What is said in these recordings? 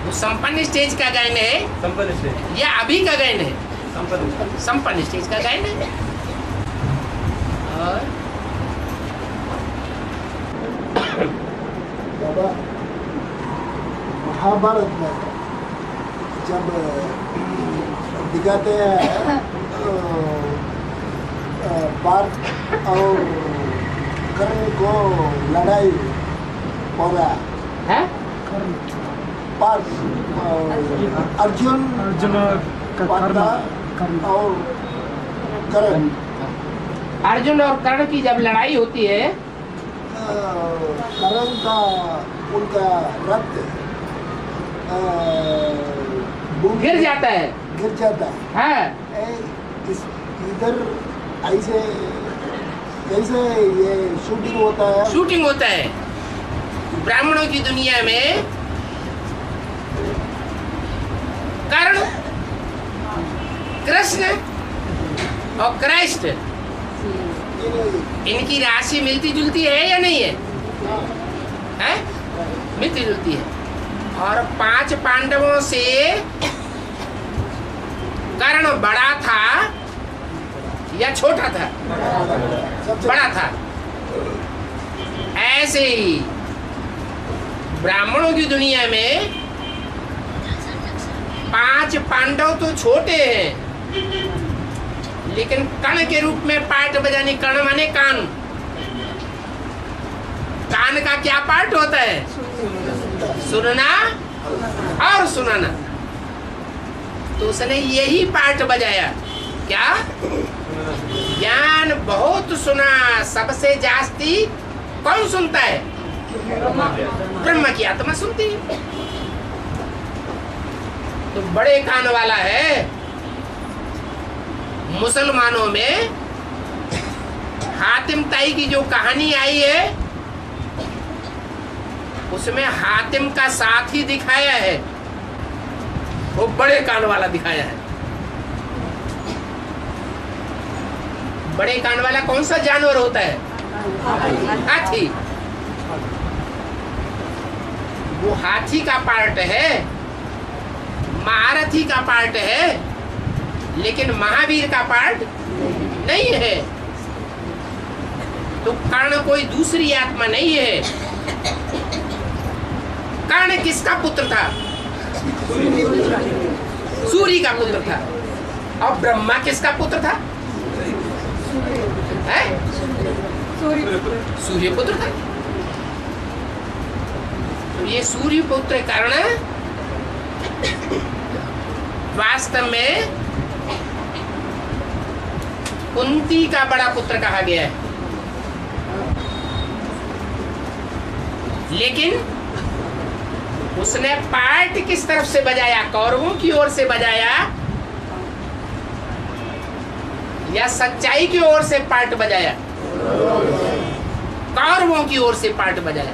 वो संपन्न स्टेज का गायन है, संपन्न स्टेज या अभी का गायन है? संपन्न संपन्न स्टेज का गायन है। और बाबा महाभारत में जब दिखाते हैं पार्थ और कर्ण को लड़ाई हो रहा है पार्थ अर्जुन कर्ण और कर्ण अर्जुन और कर्ण की जब लड़ाई होती है, कर्ण का उनका रथ गिर जाता है। गिर जाता है। इधर ऐसे कैसे ये शूटिंग होता है? शूटिंग होता है ब्राह्मणों की दुनिया में। कर्ण, कृष्ण और कृष्ण, इनकी राशि मिलती जुलती है या नहीं है? है? मिलती जुलती है। और 5 पांडवों से कर्ण बड़ा था या छोटा था? बड़ा था। ऐसे ही ब्राह्मणों की दुनिया में 5 पांडव तो छोटे हैं, लेकिन कर्ण के रूप में पार्ट बजाने। कर्ण माने कान। कान का क्या पार्ट होता है? सुनना और सुनाना। तो उसने यही पार्ट बजाया। क्या? ज्ञान बहुत सुना, सबसे जास्ती कौन सुनता है? ब्रह्म की आत्मा सुनती है। तो बड़े कान वाला है। मुसलमानों में हातिम ताई की जो कहानी आई है, उसमें हातिम का साथी दिखाया है, वो बड़े कान वाला दिखाया है। बड़े कान वाला कौन सा जानवर होता है? हाथी। वो हाथी का पार्ट है, महारथी का पार्ट है, लेकिन महावीर का पार्ट नहीं है। तो कर्ण कोई दूसरी आत्मा नहीं है। कर्ण किसका पुत्र था? सूर्य का पुत्र था। और ब्रह्मा किसका पुत्र था? है? सूर्य पुत्र था। तो ये सूर्य पुत्र कर्ण वास्तव में कुंती का बड़ा पुत्र कहा गया है। लेकिन उसने पार्ट किस तरफ से बजाया? कौरवों की ओर से बजाया या सच्चाई की ओर से पार्ट बजाया? कौरवों की ओर से पार्ट बजाया।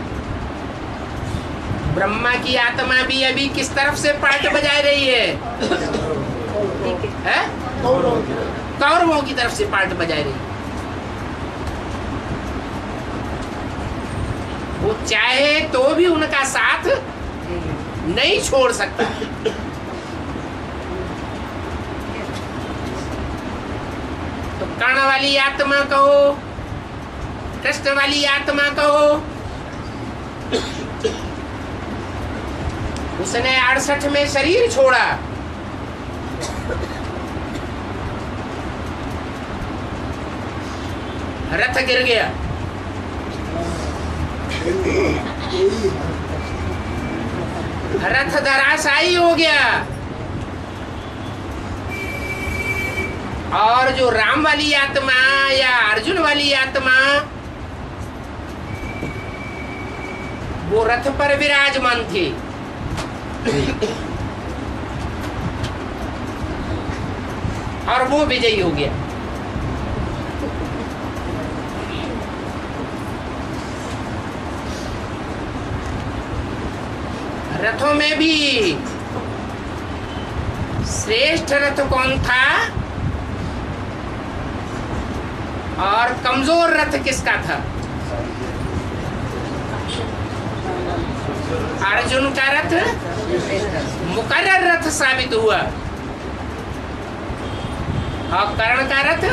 ब्रह्मा की आत्मा भी अभी किस तरफ से पार्ट बजा रही है? है? कौरवों की तरफ से पार्ट बजा रही है। वो चाहे तो भी उनका साथ नहीं छोड़ सकता। तो कर्ण वाली आत्मा कहो, कृष्ण वाली आत्मा कहो, उसने 68 में शरीर छोड़ा। रथ गिर गया। रथ धराशायी हो गया। और जो राम वाली आत्मा या अर्जुन वाली आत्मा, वो रथ पर विराजमान थी। और वो विजयी हो गया। रथों में भी श्रेष्ठ रथ कौन था और कमजोर रथ किसका था? अर्जुन का रथ मुकर्रर रथ साबित हुआ और कर्ण का रथ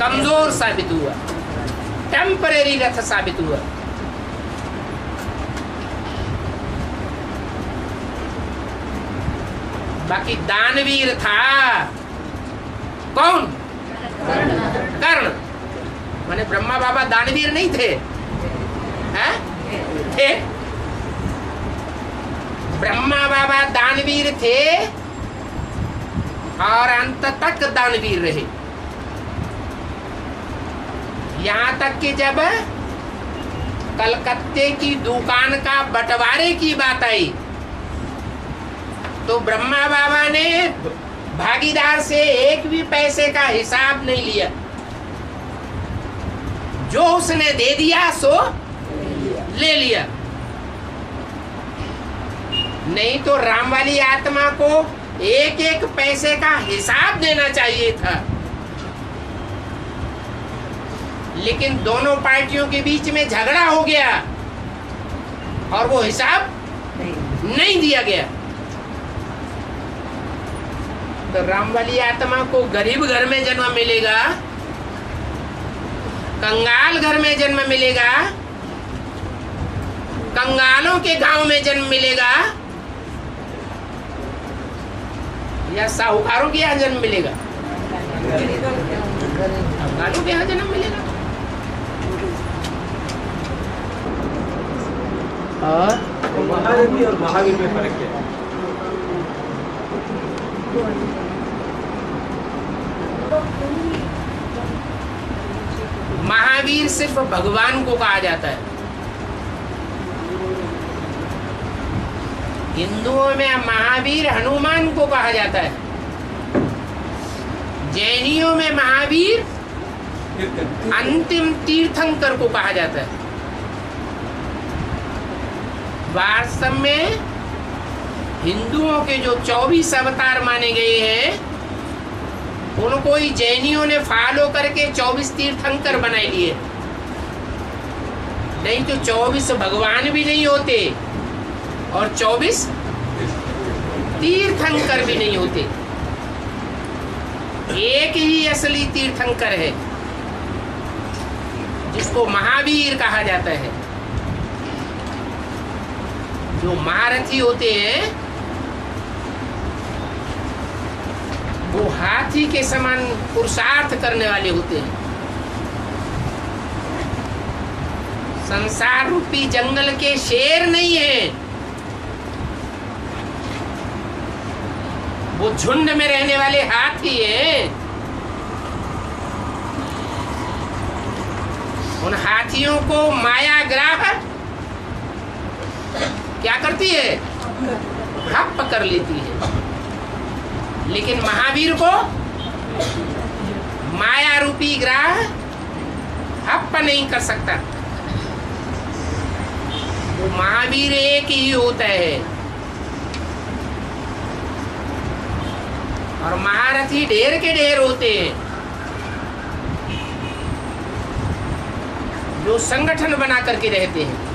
कमजोर साबित हुआ, टेम्परेरी रथ साबित हुआ। बाकी दानवीर था कौन? कर्ण। माने ब्रह्मा बाबा दानवीर नहीं थे, हैं? थे। ब्रह्मा बाबा दानवीर थे और अंत तक दानवीर रहे। यहाँ तक कि जब कलकत्ते की दुकान का बंटवारे की बात आई तो ब्रह्मा बाबा ने भागीदार से एक भी पैसे का हिसाब नहीं लिया, जो उसने दे दिया सो ले लिया। नहीं तो राम वाली आत्मा को एक एक पैसे का हिसाब देना चाहिए था, लेकिन दोनों पार्टियों के बीच में झगड़ा हो गया और वो हिसाब नहीं दिया गया। तो राम वाली आत्मा को गरीब घर में जन्म मिलेगा, कंगाल घर में जन्म मिलेगा, कंगालों के गांव में जन्म मिलेगा या साहूकारों के यहाँ जन्म मिलेगा? कंगालों के यहाँ जन्म मिलेगा। और महारथी और महावीर में फर्क क्या है? महावीर सिर्फ भगवान को कहा जाता है। हिंदुओं में महावीर हनुमान को कहा जाता है। जैनियों में महावीर अंतिम तीर्थंकर को कहा जाता है। वास्तव में हिंदुओं के जो 24 अवतार माने गए हैं उनको ही जैनियों ने फॉलो करके 24 तीर्थंकर बनाए लिए, नहीं तो 24 भगवान भी नहीं होते और 24 तीर्थंकर भी नहीं होते। एक ही असली तीर्थंकर है जिसको महावीर कहा जाता है। जो महारथी होते हैं वो हाथी के समान पुरुषार्थ करने वाले होते हैं। संसार रूपी जंगल के शेर नहीं है, वो झुंड में रहने वाले हाथी हैं। उन हाथियों को माया ग्राह क्या करती है? हप कर लेती है, लेकिन महावीर को माया रूपी ग्राह हप नहीं कर सकता। वो महावीर एक ही होता है और महारथी ढेर के ढेर होते हैं जो संगठन बना करके रहते हैं।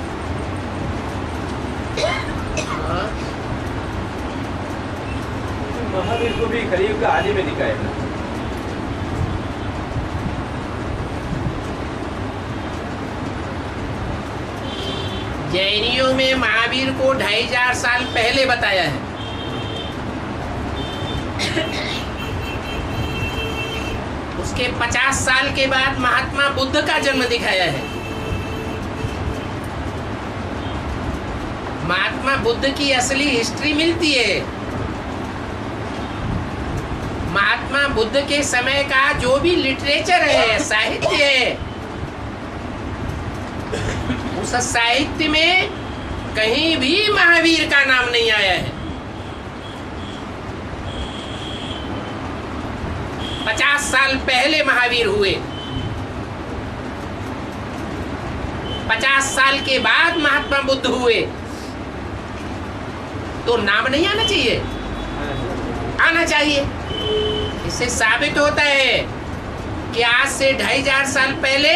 महावीर को भी कलयुग का आदि में दिखाया है। जैनियों में महावीर को 2500 साल पहले बताया है। उसके 50 साल के बाद महात्मा बुद्ध का जन्म दिखाया है। महात्मा बुद्ध की असली हिस्ट्री मिलती है। महात्मा बुद्ध के समय का जो भी लिटरेचर है, साहित्य है, उस साहित्य में कहीं भी महावीर का नाम नहीं आया है। 50 साल पहले महावीर हुए, 50 साल के बाद महात्मा बुद्ध हुए, तो नाम नहीं आना चाहिए? आना चाहिए। इससे साबित होता है कि आज से 2500 साल पहले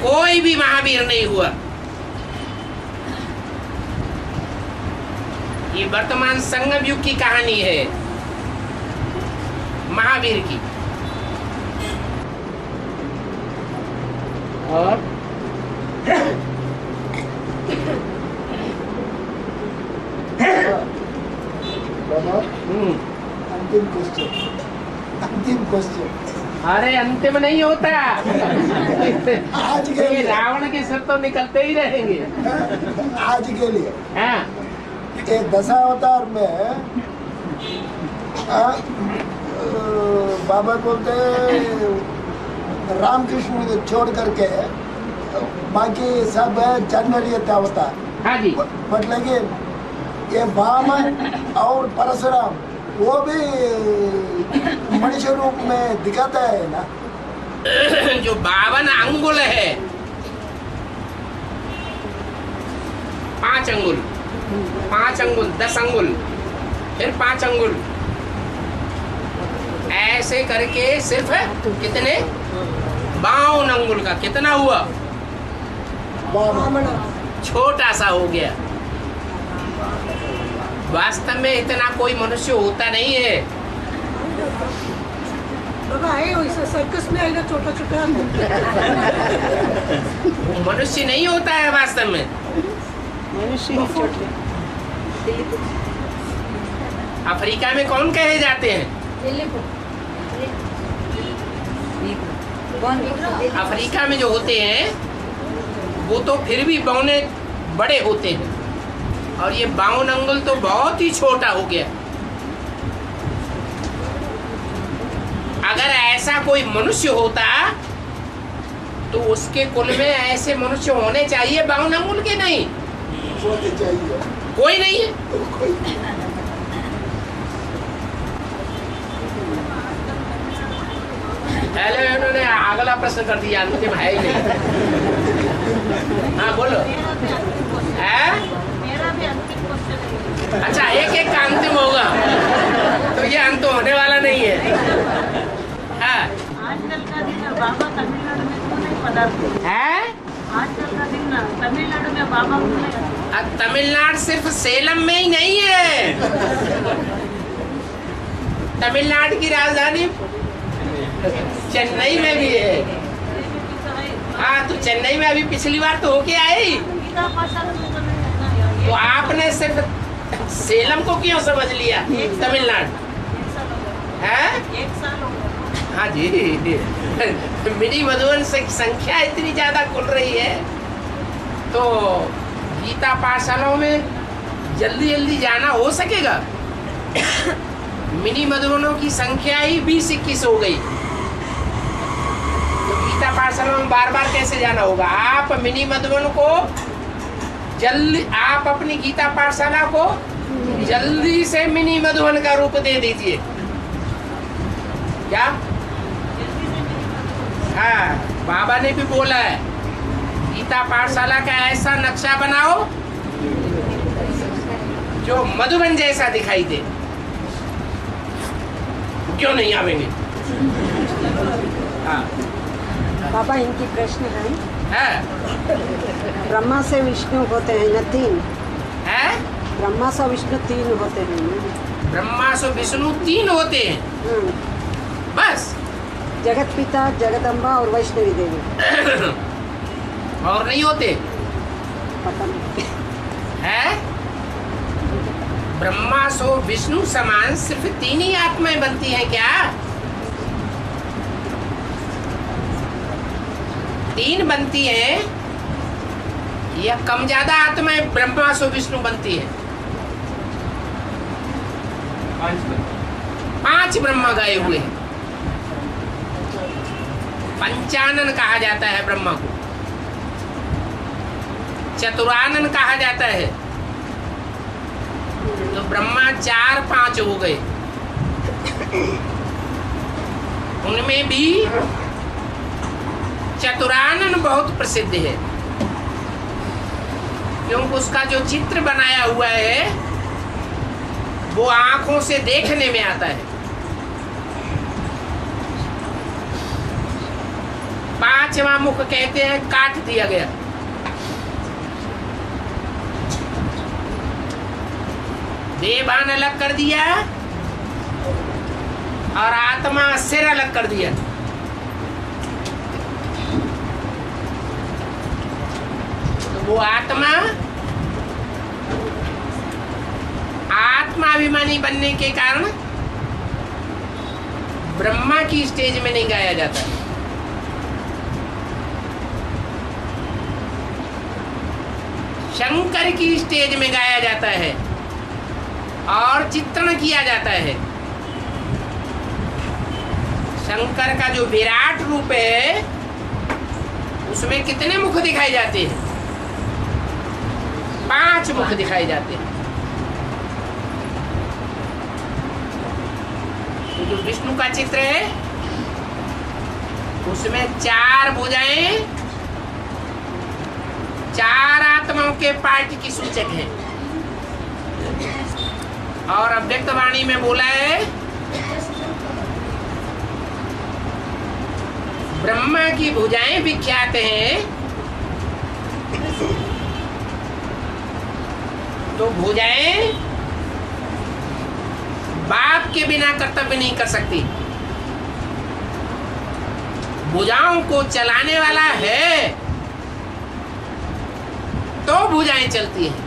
कोई भी महावीर नहीं हुआ। ये वर्तमान संगम युग की कहानी है महावीर की। और बाबा अंतिम क्वेश्चन। अरे अंतिम नहीं होता। आज के ये लिए रावण के सिर तो निकलते ही रहेंगे। आज के लिए हाँ ये दशावतार में बाबा बोलते रामकृष्ण को छोड़ करके बाकी सब जनरल अवतार। हाँ जी। बट लेकिन ये वामन और परशुराम वो भी मनुष्य रूप में दिखाता है ना। जो 52 अंगुल है, 5 अंगुल, 5 अंगुल, 10 अंगुल, फिर 5 अंगुल, ऐसे करके सिर्फ कितने 52 अंगुल का कितना हुआ? वामन छोटा सा हो गया। वास्तव में इतना कोई मनुष्य होता नहीं है। बाबा है वैसे सर्कस में आएगा छोटा छोटा। वो मनुष्य नहीं होता है वास्तव में। मनुष्य ही छोटे। अफ्रीका में कौन कहे जाते हैं? अफ्रीका में जो होते हैं वो तो फिर भी बौने बड़े होते हैं, और ये 52 अंगुल तो बहुत ही छोटा हो गया। अगर ऐसा कोई मनुष्य होता तो उसके कुल में ऐसे मनुष्य होने चाहिए 52 अंगुल के। नहीं, होने चाहिए, कोई नहीं है। पहले उन्होंने अगला प्रश्न कर दिया, अंतिम है ही नहीं। हाँ बोलो। है? अच्छा, एक का अंतिम होगा तो ये अंत होने वाला नहीं है। हाँ। आजकल का दिन बाबा तमिलनाडु में क्यों नहीं पधारते? है? आजकल का दिन तमिलनाडु में बाबा क्यों नहीं? अब तमिलनाडु सिर्फ सेलम में ही नहीं है। तमिलनाडु की राजधानी चेन्नई में भी है। हाँ, तो चेन्नई में अभी पिछली बार तो होके आई। तो आपने सिर्फ सेलम को क्यों समझ लिया तमिलनाडु? है? हाँ जी। मिनी मधुबन से संख्या इतनी ज्यादा खुल रही है तो गीता पाठशालाओं में जल्दी जल्दी जाना हो सकेगा। मिनी मधुबनों की संख्या ही 20-21 हो गई, तो गीता पाठशाला में बार बार कैसे जाना होगा? आप मिनी मधुबन को जल्दी, आप अपनी गीता पाठशाला को जल्दी से मिनी मधुबन का रूप दे दीजिए। क्या? हाँ, बाबा ने भी बोला है गीता पाठशाला का ऐसा नक्शा बनाओ जो मधुबन जैसा दिखाई दे। क्यों नहीं आवेंगे? हाँ। बाबा इनकी प्रश्न है, ब्रह्मा से विष्णु होते हैं न 3? है? ब्रह्मा से विष्णु 3 होते हैं। ब्रह्मा से विष्णु 3 होते हैं बस। जगत पिता, जगदम्बा और वैष्णवी देवी। और नहीं होते? पता नहीं। है? ब्रह्मा सो विष्णु समान सिर्फ 3 ही आत्माएं बनती हैं क्या? 3 बनती हैं या कम ज्यादा आत्माएं ब्रह्मा सो विष्णु बनती हैं? 5 ब्रह्मा गए हुए हैं। पंचानन कहा जाता है ब्रह्मा को, चतुरानन कहा जाता है। तो ब्रह्मा 4-5 हो गए। उनमें भी चतुरानन बहुत प्रसिद्ध है, क्योंकि उसका जो चित्र बनाया हुआ है वो आंखों से देखने में आता है। 5वां मुख कहते हैं काट दिया गया। देवान अलग कर दिया और आत्मा सिर अलग कर दिया। तो वो आत्माभिमानी बनने के कारण ब्रह्मा की स्टेज में नहीं गाया जाता। शंकर की स्टेज में गाया जाता है और चित्रण किया जाता है। शंकर का जो विराट रूप है उसमें कितने मुख दिखाए जाते हैं? 5 मुख दिखाए जाते हैं। तो जो विष्णु का चित्र है उसमें 4 भुजाएं 4 आत्माओं के पार्ट की सूचक है। और अव्यक्त वाणी में बोला है ब्रह्मा की भुजाएं विख्यात हैं। तो भुजाएं बाप के बिना कर्तव्य नहीं कर सकती। भुजाओं को चलाने वाला है तो भुजाएं चलती हैं।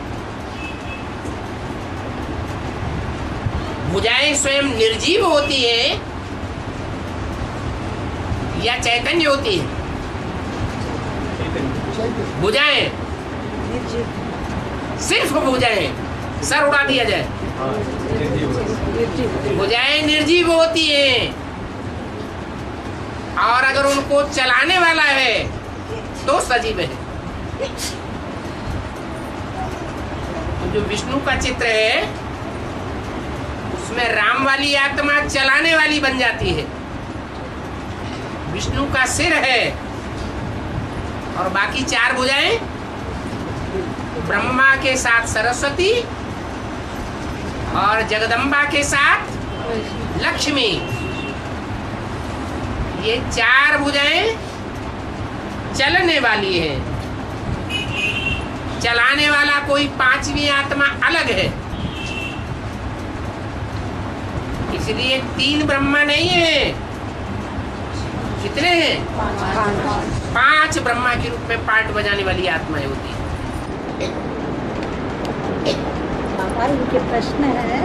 भुजाएं स्वयं निर्जीव होती है या चैतन्य होती है? भुजाएं सिर्फ भुजाएं, सर उड़ा दिया जाए। भुजाएं निर्जीव होती हैं और अगर उनको चलाने वाला है तो सजीव है। तो जो विष्णु का चित्र है उसमें राम वाली आत्मा चलाने वाली बन जाती है। विष्णु का सिर है और बाकी 4 भुजाएं ब्रह्मा के साथ सरस्वती और जगदम्बा के साथ लक्ष्मी। ये 4 भुजाएं चलने वाली है। चलाने वाला कोई 5वीं आत्मा अलग है। इसलिए 3 ब्रह्मा नहीं है। कितने हैं? 5 ब्रह्मा के रूप में पार्ट बजाने वाली आत्माएं होती है। पापा इनके प्रश्न है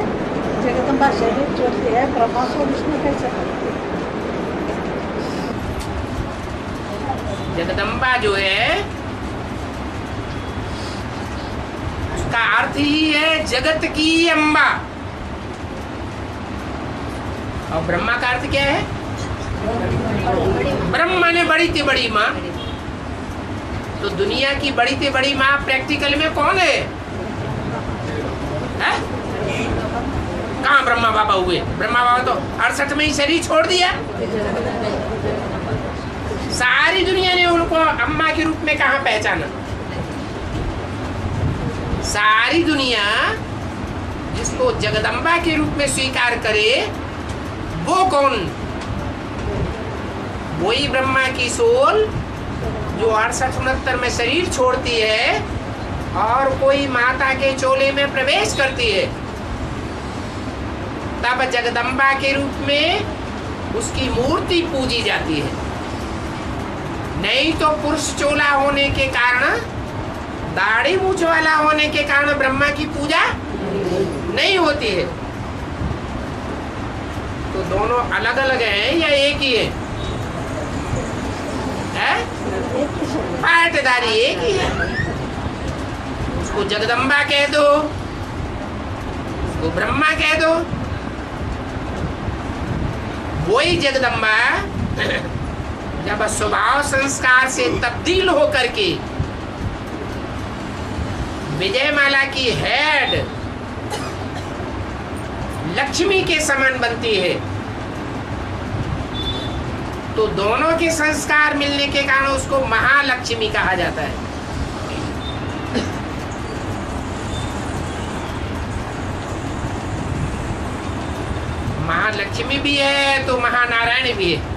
जगदम्बा शरीर छोड़ती है, ब्रह्मा को विष्णु कैसे करते? जगदम्बा जो है उसका अर्थ ही है जगत की अम्बा। और ब्रह्मा का अर्थ क्या है? ब्रह्मा ने बड़ी से बड़ी माँ। तो दुनिया की बड़ी से बड़ी माँ प्रैक्टिकल में कौन है? कहाँ ब्रह्मा बाबा हुए? ब्रह्मा बाबा तो 68 में ही शरीर छोड़ दिया। सारी दुनिया ने उनको अम्मा के रूप में कहाँ पहचाना? सारी दुनिया जिसको जगदम्बा के रूप में स्वीकार करे वो कौन? वही ब्रह्मा की सोल जो 68-69 में शरीर छोड़ती है और कोई माता के चोले में प्रवेश करती है। तब जगदम्बा के रूप में उसकी मूर्ति पूजी जाती है। नहीं तो पुरुष चोला होने के कारण, दाढ़ी मूछ वाला होने के कारण ब्रह्मा की पूजा नहीं होती है। तो दोनों अलग अलग हैं या एक ही है? पार्टदारी एक ही है। उसको जगदम्बा कह दो, उसको ब्रह्मा कह दो। वही जगदम्बा जब स्वभाव संस्कार से तब्दील होकर के विजयमाला की हेड लक्ष्मी के समान बनती है तो दोनों के संस्कार मिलने के कारण उसको महालक्ष्मी कहा जाता है। महालक्ष्मी भी है तो महानारायण भी है।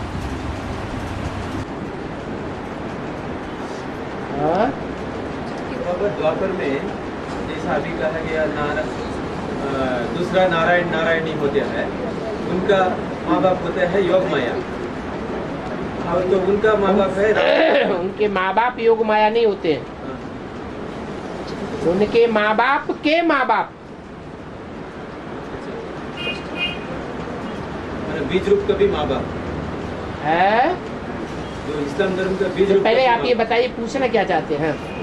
द्वापर में जैसा अभी कहा गया दूसरा नारायण नारायणी होते हैं, उनका माँ बाप होते हैं योग माया, और तो उनका माँ बाप है उनके माँ बाप योग माया नहीं होते हैं, उनके माँ बाप के माँ बाप बीज रूप का भी माँ बाप है। जो इस्लाम धर्म का बीज तो रूप पहले का आप भी ये माँ बताइए, पूछना क्या चाहते हैं? बाप।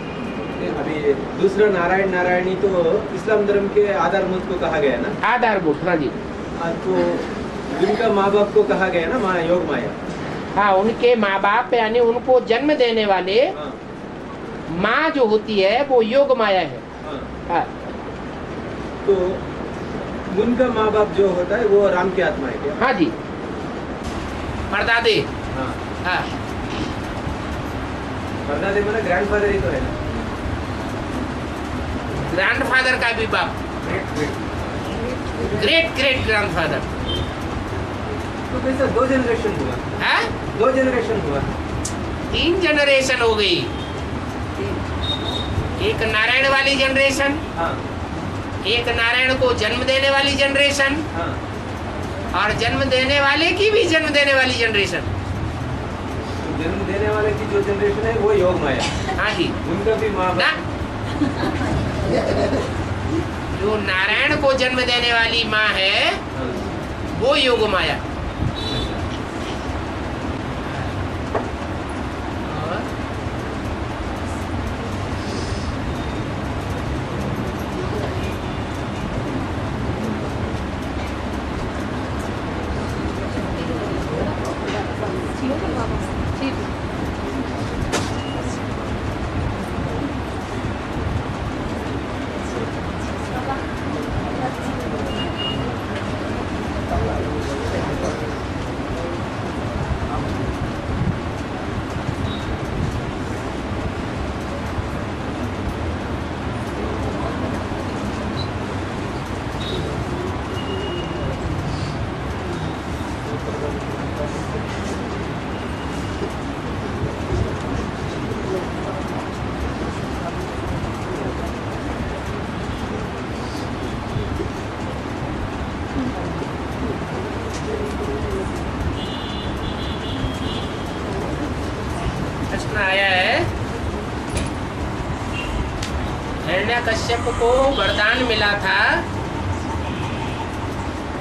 अभी दूसरा नारायण नारायणी तो इस्लाम धर्म के आधारभूत को कहा गया ना, आधारभूत। हाँ जी, तो उनका माँ बाप को कहा गया ना माँ योग माया। हाँ, उनके माँ बाप यानी उनको जन्म देने वाले हाँ, माँ जो होती है वो योग माया है। हाँ। हाँ, तो उनका माँ बाप जो होता है वो राम की आत्मा है क्या? हाँ जी, परदादे। हाँ, हाँ, परदादे माना ग्रैंडफादर ही तो है ना। ग्रैंडफादर का भी बाप, ग्रेट ग्रेट ग्रैंडफादर। तो कैसा 2 जनरेशन हुआ? है, 2 जनरेशन हुआ। 3 जनरेशन हो गई। एक नारायण वाली जनरेशन, हाँ, एक नारायण को जन्म देने वाली जनरेशन, हाँ। और जन्म देने वाले की भी जन्म देने वाली जनरेशन। तो जन्म देने वाले की जो जनरेशन है वो योग माया, हाँ जी, उनका भी माँ ना बाप। जो नारायण को जन्म देने वाली माँ है हाँ। वो योग माया। और प्रश्न आया है, हिरण्यकश्यप को वरदान मिला था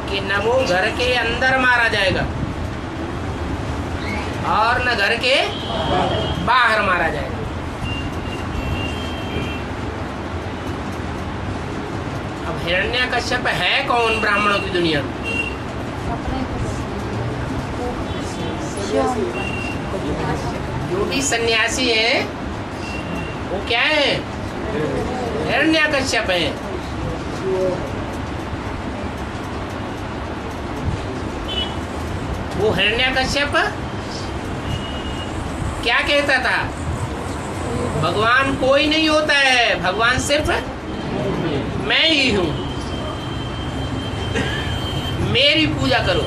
कि न वो घर के अंदर मारा जाएगा और न घर के बाहर मारा जाएगा। अब हिरण्यकश्यप है कौन ब्राह्मणों की दुनिया में? जो भी सन्यासी हैं वो क्या है? हिरण्यकश्यप है। वो हिरण्यकश्यप क्या कहता था? भगवान कोई नहीं होता है, भगवान सिर्फ मैं ही हूं, मेरी पूजा करो।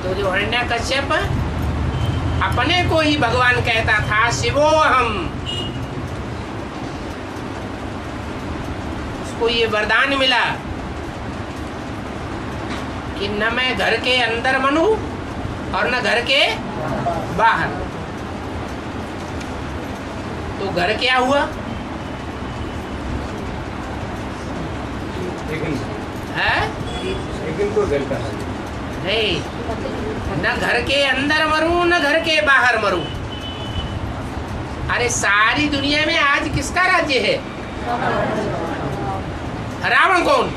तो जो हिरण्यकश्यप अपने को ही भगवान कहता था, शिवोहम, उसको ये वरदान मिला कि न मैं घर के अंदर बनूं और न घर के बाहर। तो घर क्या हुआ? है लेकिन को घर का नहीं, न घर के अंदर मरूं न घर के बाहर मरूं। अरे सारी दुनिया में आज किसका राज्य है? रावण कौन?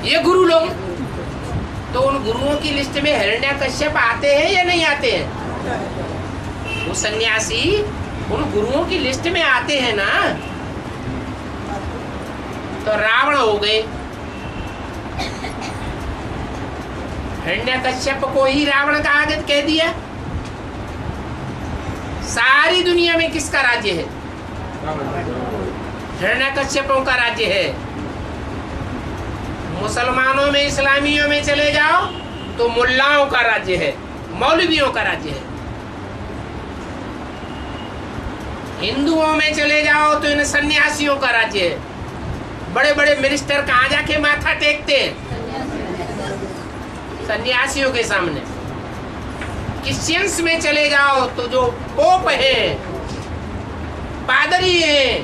ये गुरु लोग। तो उन गुरुओं की लिस्ट में हिरण्यकश्यप आते हैं या नहीं आते हैं? वो सन्यासी उन गुरुओं की लिस्ट में आते हैं ना। तो रावण हो गए, हिरण्यकश्यप को ही रावण का आगत कह दिया। सारी दुनिया में किसका राज्य है? हिरण्यकश्यपों का राज्य है। मुसलमानों में, इस्लामियों में चले जाओ तो मुल्लाओं का राज्य है, मौलवियों का राज्य है। हिंदुओं में चले जाओ तो इन सन्यासियों का राज्य है। बड़े बड़े मिनिस्टर कहाँ जाके माथा टेकते हैं? सन्यासियों के सामने। क्रिश्चियंस में चले जाओ तो जो पोप है, पादरी है,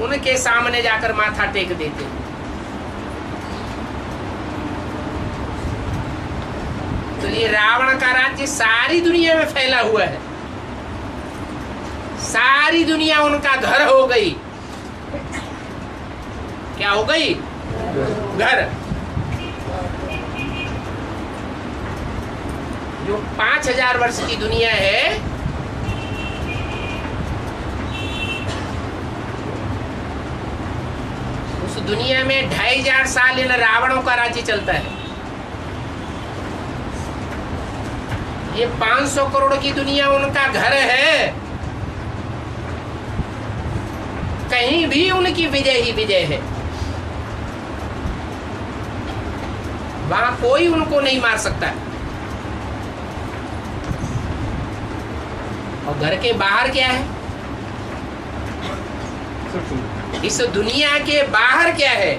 उनके सामने जाकर माथा टेक देते हैं। तो ये रावण का राज्य सारी दुनिया में फैला हुआ है। सारी दुनिया उनका घर हो गई। क्या हो गई? घर। जो 5000 वर्ष की दुनिया है, उस दुनिया में 2500 साल इन रावणों का राज्य चलता है। ये 500 करोड़ की दुनिया उनका घर है। कहीं भी उनकी विजय ही विजय है। वहां कोई उनको नहीं मार सकता। और घर के बाहर क्या है? इस दुनिया के बाहर क्या है?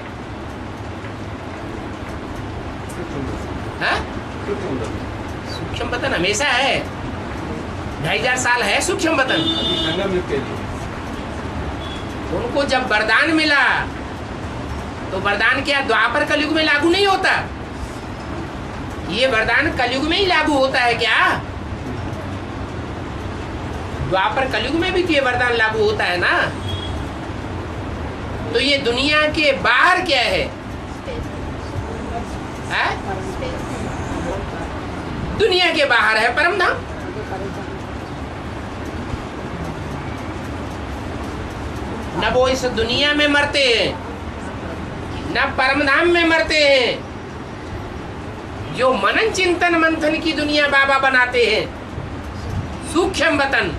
सूक्ष्म बतन हमेशा है। 2500 साल है सूक्ष्म बतन। उनको जब वरदान मिला तो वरदान क्या द्वापर कलयुग में लागू नहीं होता? ये वरदान कलयुग में ही लागू होता है क्या? द्वापर कलयुग में भी ये वरदान लागू होता है ना। तो ये दुनिया के बाहर क्या है? दुनिया के बाहर है परम धाम। न वो इस दुनिया में मरते हैं, न परम धाम में मरते हैं। जो मनन चिंतन मंथन की दुनिया बाबा बनाते हैं, सूक्ष्म वतन,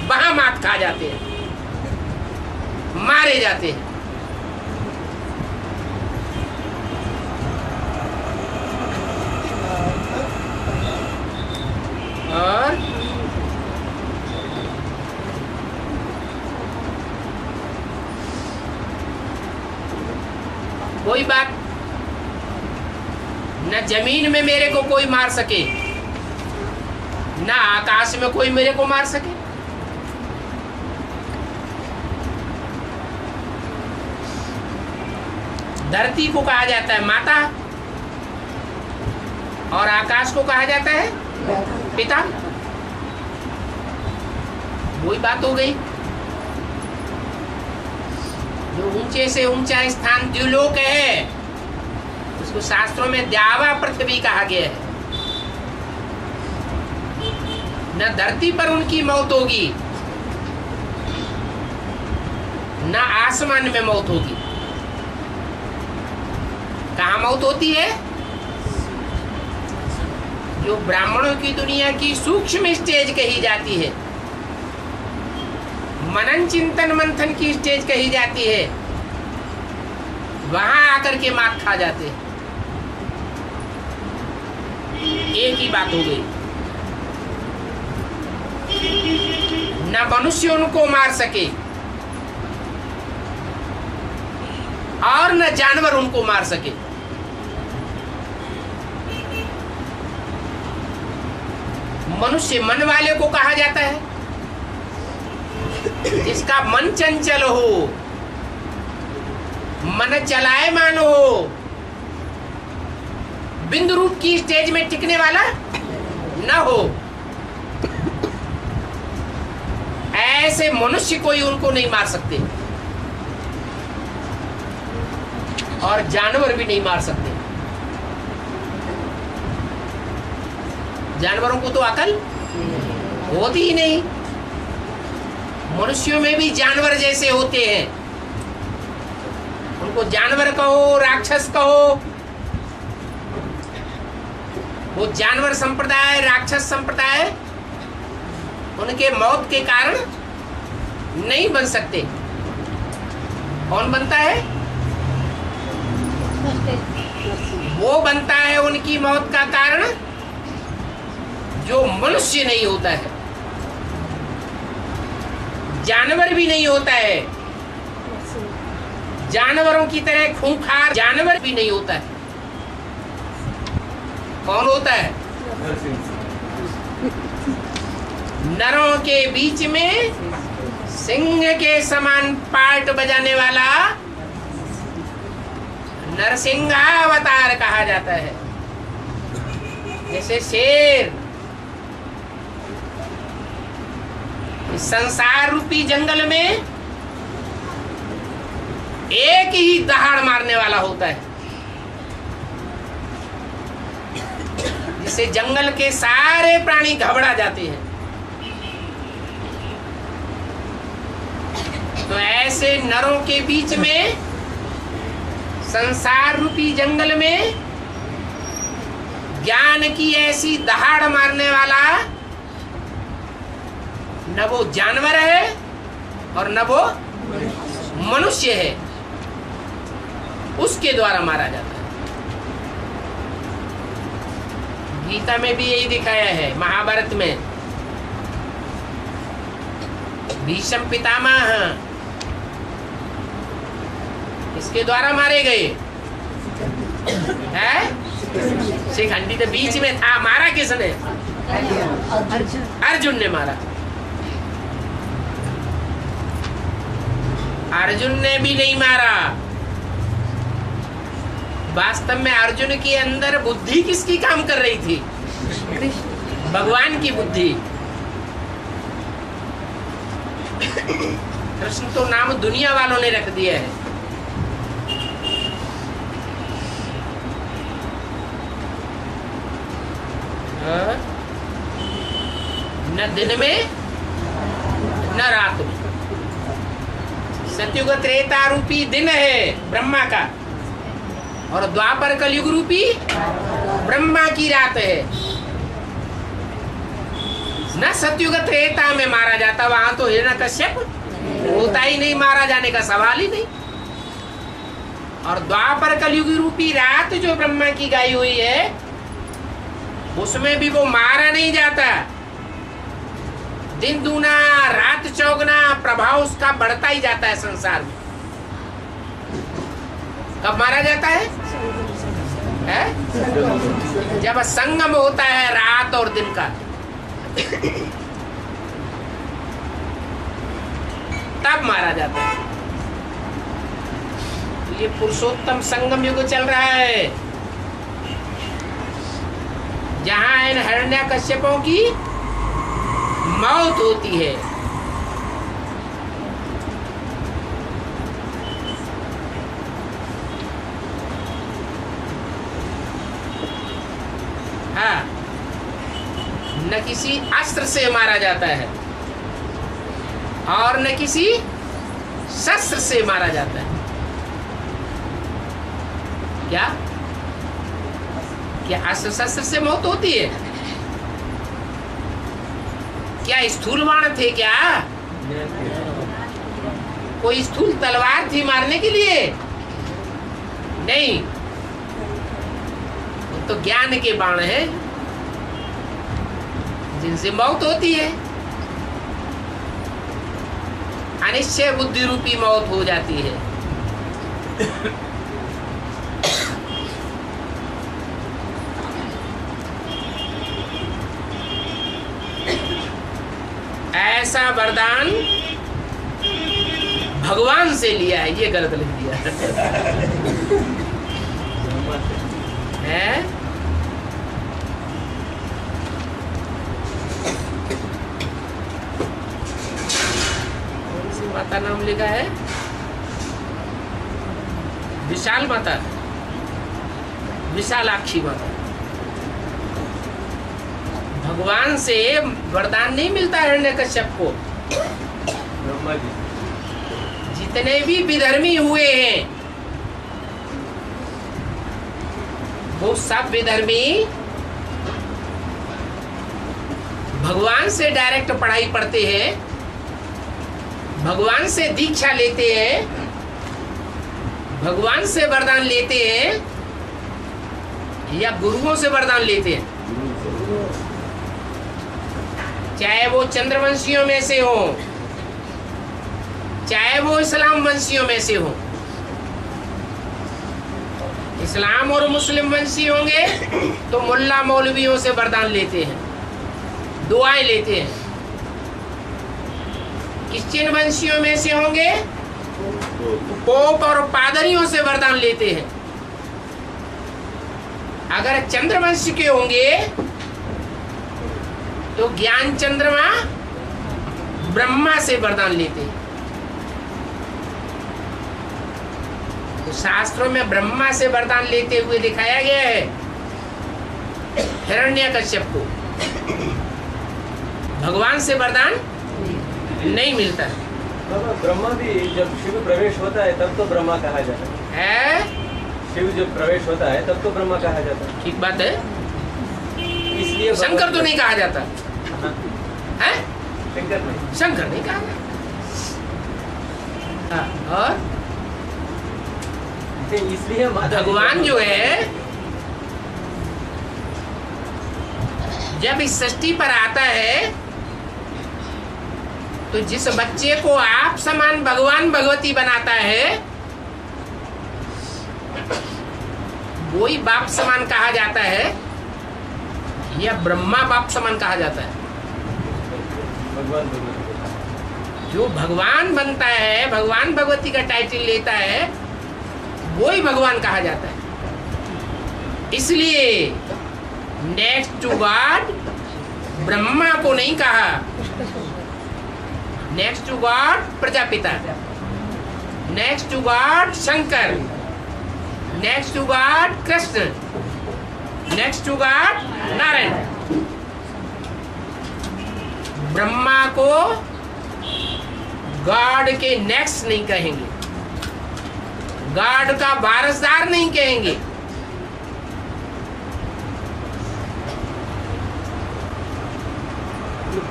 वहां मात खा जाते हैं, मारे जाते हैं। और कोई बात न जमीन में मेरे को कोई मार सके, न आकाश में कोई मेरे को मार सके। धरती को कहा जाता है माता और आकाश को कहा जाता है पिता। वही बात हो गई। जो ऊंचे से ऊंचा स्थान द्युलोक है, उसको शास्त्रों में द्यावा पृथ्वी कहा गया है। न धरती पर उनकी मौत होगी, न आसमान में मौत होगी। कहाँ मौत होती है? जो ब्राह्मणों की दुनिया की सूक्ष्म स्टेज कही जाती है, मनन चिंतन मंथन की स्टेज कही जाती है, वहां आकर के मात खा जाते हैं। एक ही बात हो गई। न मनुष्य उनको मार सके और न जानवर उनको मार सके। मनुष्य मन वाले को कहा जाता है, जिसका मन चंचल हो, मन चलायमान हो, बिंदु रूप की स्टेज में टिकने वाला न हो। ऐसे मनुष्य कोई उनको नहीं मार सकते और जानवर भी नहीं मार सकते। जानवरों को तो अकल होती ही नहीं। मनुष्यों में भी जानवर जैसे होते हैं, उनको जानवर कहो, राक्षस कहो। वो जानवर संप्रदाय, राक्षस संप्रदाय उनके मौत के कारण नहीं बन सकते। कौन बनता है? वो बनता है उनकी मौत का कारण जो मनुष्य नहीं होता है। जानवर भी नहीं होता है, जानवरों की तरह खूंखार जानवर भी नहीं होता है। कौन होता है? नरों के बीच में सिंह के समान पार्ट बजाने वाला नरसिंहावतार कहा जाता है। जैसे शेर इस संसार रूपी जंगल में एक ही दहाड़ मारने वाला होता है, जिससे जंगल के सारे प्राणी घबरा जाते हैं। तो ऐसे नरों के बीच में संसार रूपी जंगल में ज्ञान की ऐसी दहाड़ मारने वाला न वो जानवर है और न वो मनुष्य है, उसके द्वारा मारा जाता है। गीता में भी यही दिखाया है। महाभारत में भीष्म पितामह इसके द्वारा मारे गए हैं। शिखंडी तो बीच में था, मारा किसने? अर्जुन ने मारा। अर्जुन ने भी नहीं मारा। वास्तव में अर्जुन के अंदर बुद्धि किसकी काम कर रही थी? भगवान की बुद्धि। कृष्ण तो नाम दुनिया वालों ने रख दिया है। न दिन में न रात में। सतयुग त्रेता रूपी दिन है ब्रह्मा का, और द्वापर कलयुग रूपी ब्रह्मा की रात है। न सतयुग त्रेता में मारा जाता, वहां तो हिरण्यकश्यप होता ही नहीं, मारा जाने का सवाल ही नहीं। और द्वापर कलयुग रूपी रात जो ब्रह्मा की गाई हुई है, उसमें भी वो मारा नहीं जाता। दिन दूना रात चौगुना प्रभाव उसका बढ़ता ही जाता है संसार में। कब मारा जाता है? जब संगम होता है रात और दिन का, तब मारा जाता है। ये पुरुषोत्तम संगम युग चल रहा है, जहां इन हिरण्यकश्यपों की मौत होती है। हाँ, न किसी अस्त्र से मारा जाता है और न किसी शस्त्र से मारा जाता है। क्या क्या अस्त्र शस्त्र से मौत होती है? क्या स्थूल बाण थे? क्या कोई स्थूल तलवार थी मारने के लिए? नहीं, वो तो ज्ञान के बाण है जिनसे मौत होती है। अनिश्चय बुद्धि रूपी मौत हो जाती है। ऐसा वरदान भगवान से लिया है, ये गलत लिख दिया है। कौन सी माता नाम लिखा है? विशाल माता, विशालाक्षी माता। भगवान से वरदान नहीं मिलता हिरण्यकश्यप को। जितने भी विधर्मी हुए हैं, वो सब विधर्मी भगवान से डायरेक्ट पढ़ाई पढ़ते हैं, भगवान से दीक्षा लेते हैं, भगवान से वरदान लेते हैं, या गुरुओं से वरदान लेते हैं। चाहे वो चंद्रवंशियों में से हो, चाहे वो इस्लाम वंशियों में से हो। इस्लाम और मुस्लिम वंशी होंगे तो मुल्ला मौलवियों से वरदान लेते हैं, दुआएं लेते हैं। क्रिश्चियन वंशियों में से होंगे पोप और पादरियों से वरदान लेते हैं। अगर चंद्रवंश के होंगे तो ज्ञान चंद्रमा ब्रह्मा से वरदान लेते हैं। तो शास्त्रों में ब्रह्मा से वरदान लेते हुए दिखाया गया है हिरण्यकश्यप को। भगवान से वरदान नहीं मिलता है। बाबा ब्रह्मा भी जब शिव प्रवेश होता है तब तो ब्रह्मा कहा जाता है। शिव जब प्रवेश होता है तब तो ब्रह्मा कहा जाता है। ठीक बात है, इसलिए शंकर तो नहीं कहा जाता है, शंकर नहीं, शंकर नहीं कहा जाता। हाँ, और इसलिए भगवान जो है जब इस सृष्टि पर आता है तो जिस बच्चे को आप समान भगवान भगवती बनाता है वो ही बाप समान कहा जाता है या ब्रह्मा बाप समान कहा जाता है। जो भगवान बनता है, भगवान भगवती का टाइटल लेता है, वो ही भगवान कहा जाता है। इसलिए नेक्स्ट टू गॉड ब्रह्मा को नहीं कहा, next to God Prajapita, next to God Shankar, next to God Krishna, next to God Narayan. Brahma को गॉड के नेक्स्ट नहीं कहेंगे, गॉड का वारसदार नहीं कहेंगे।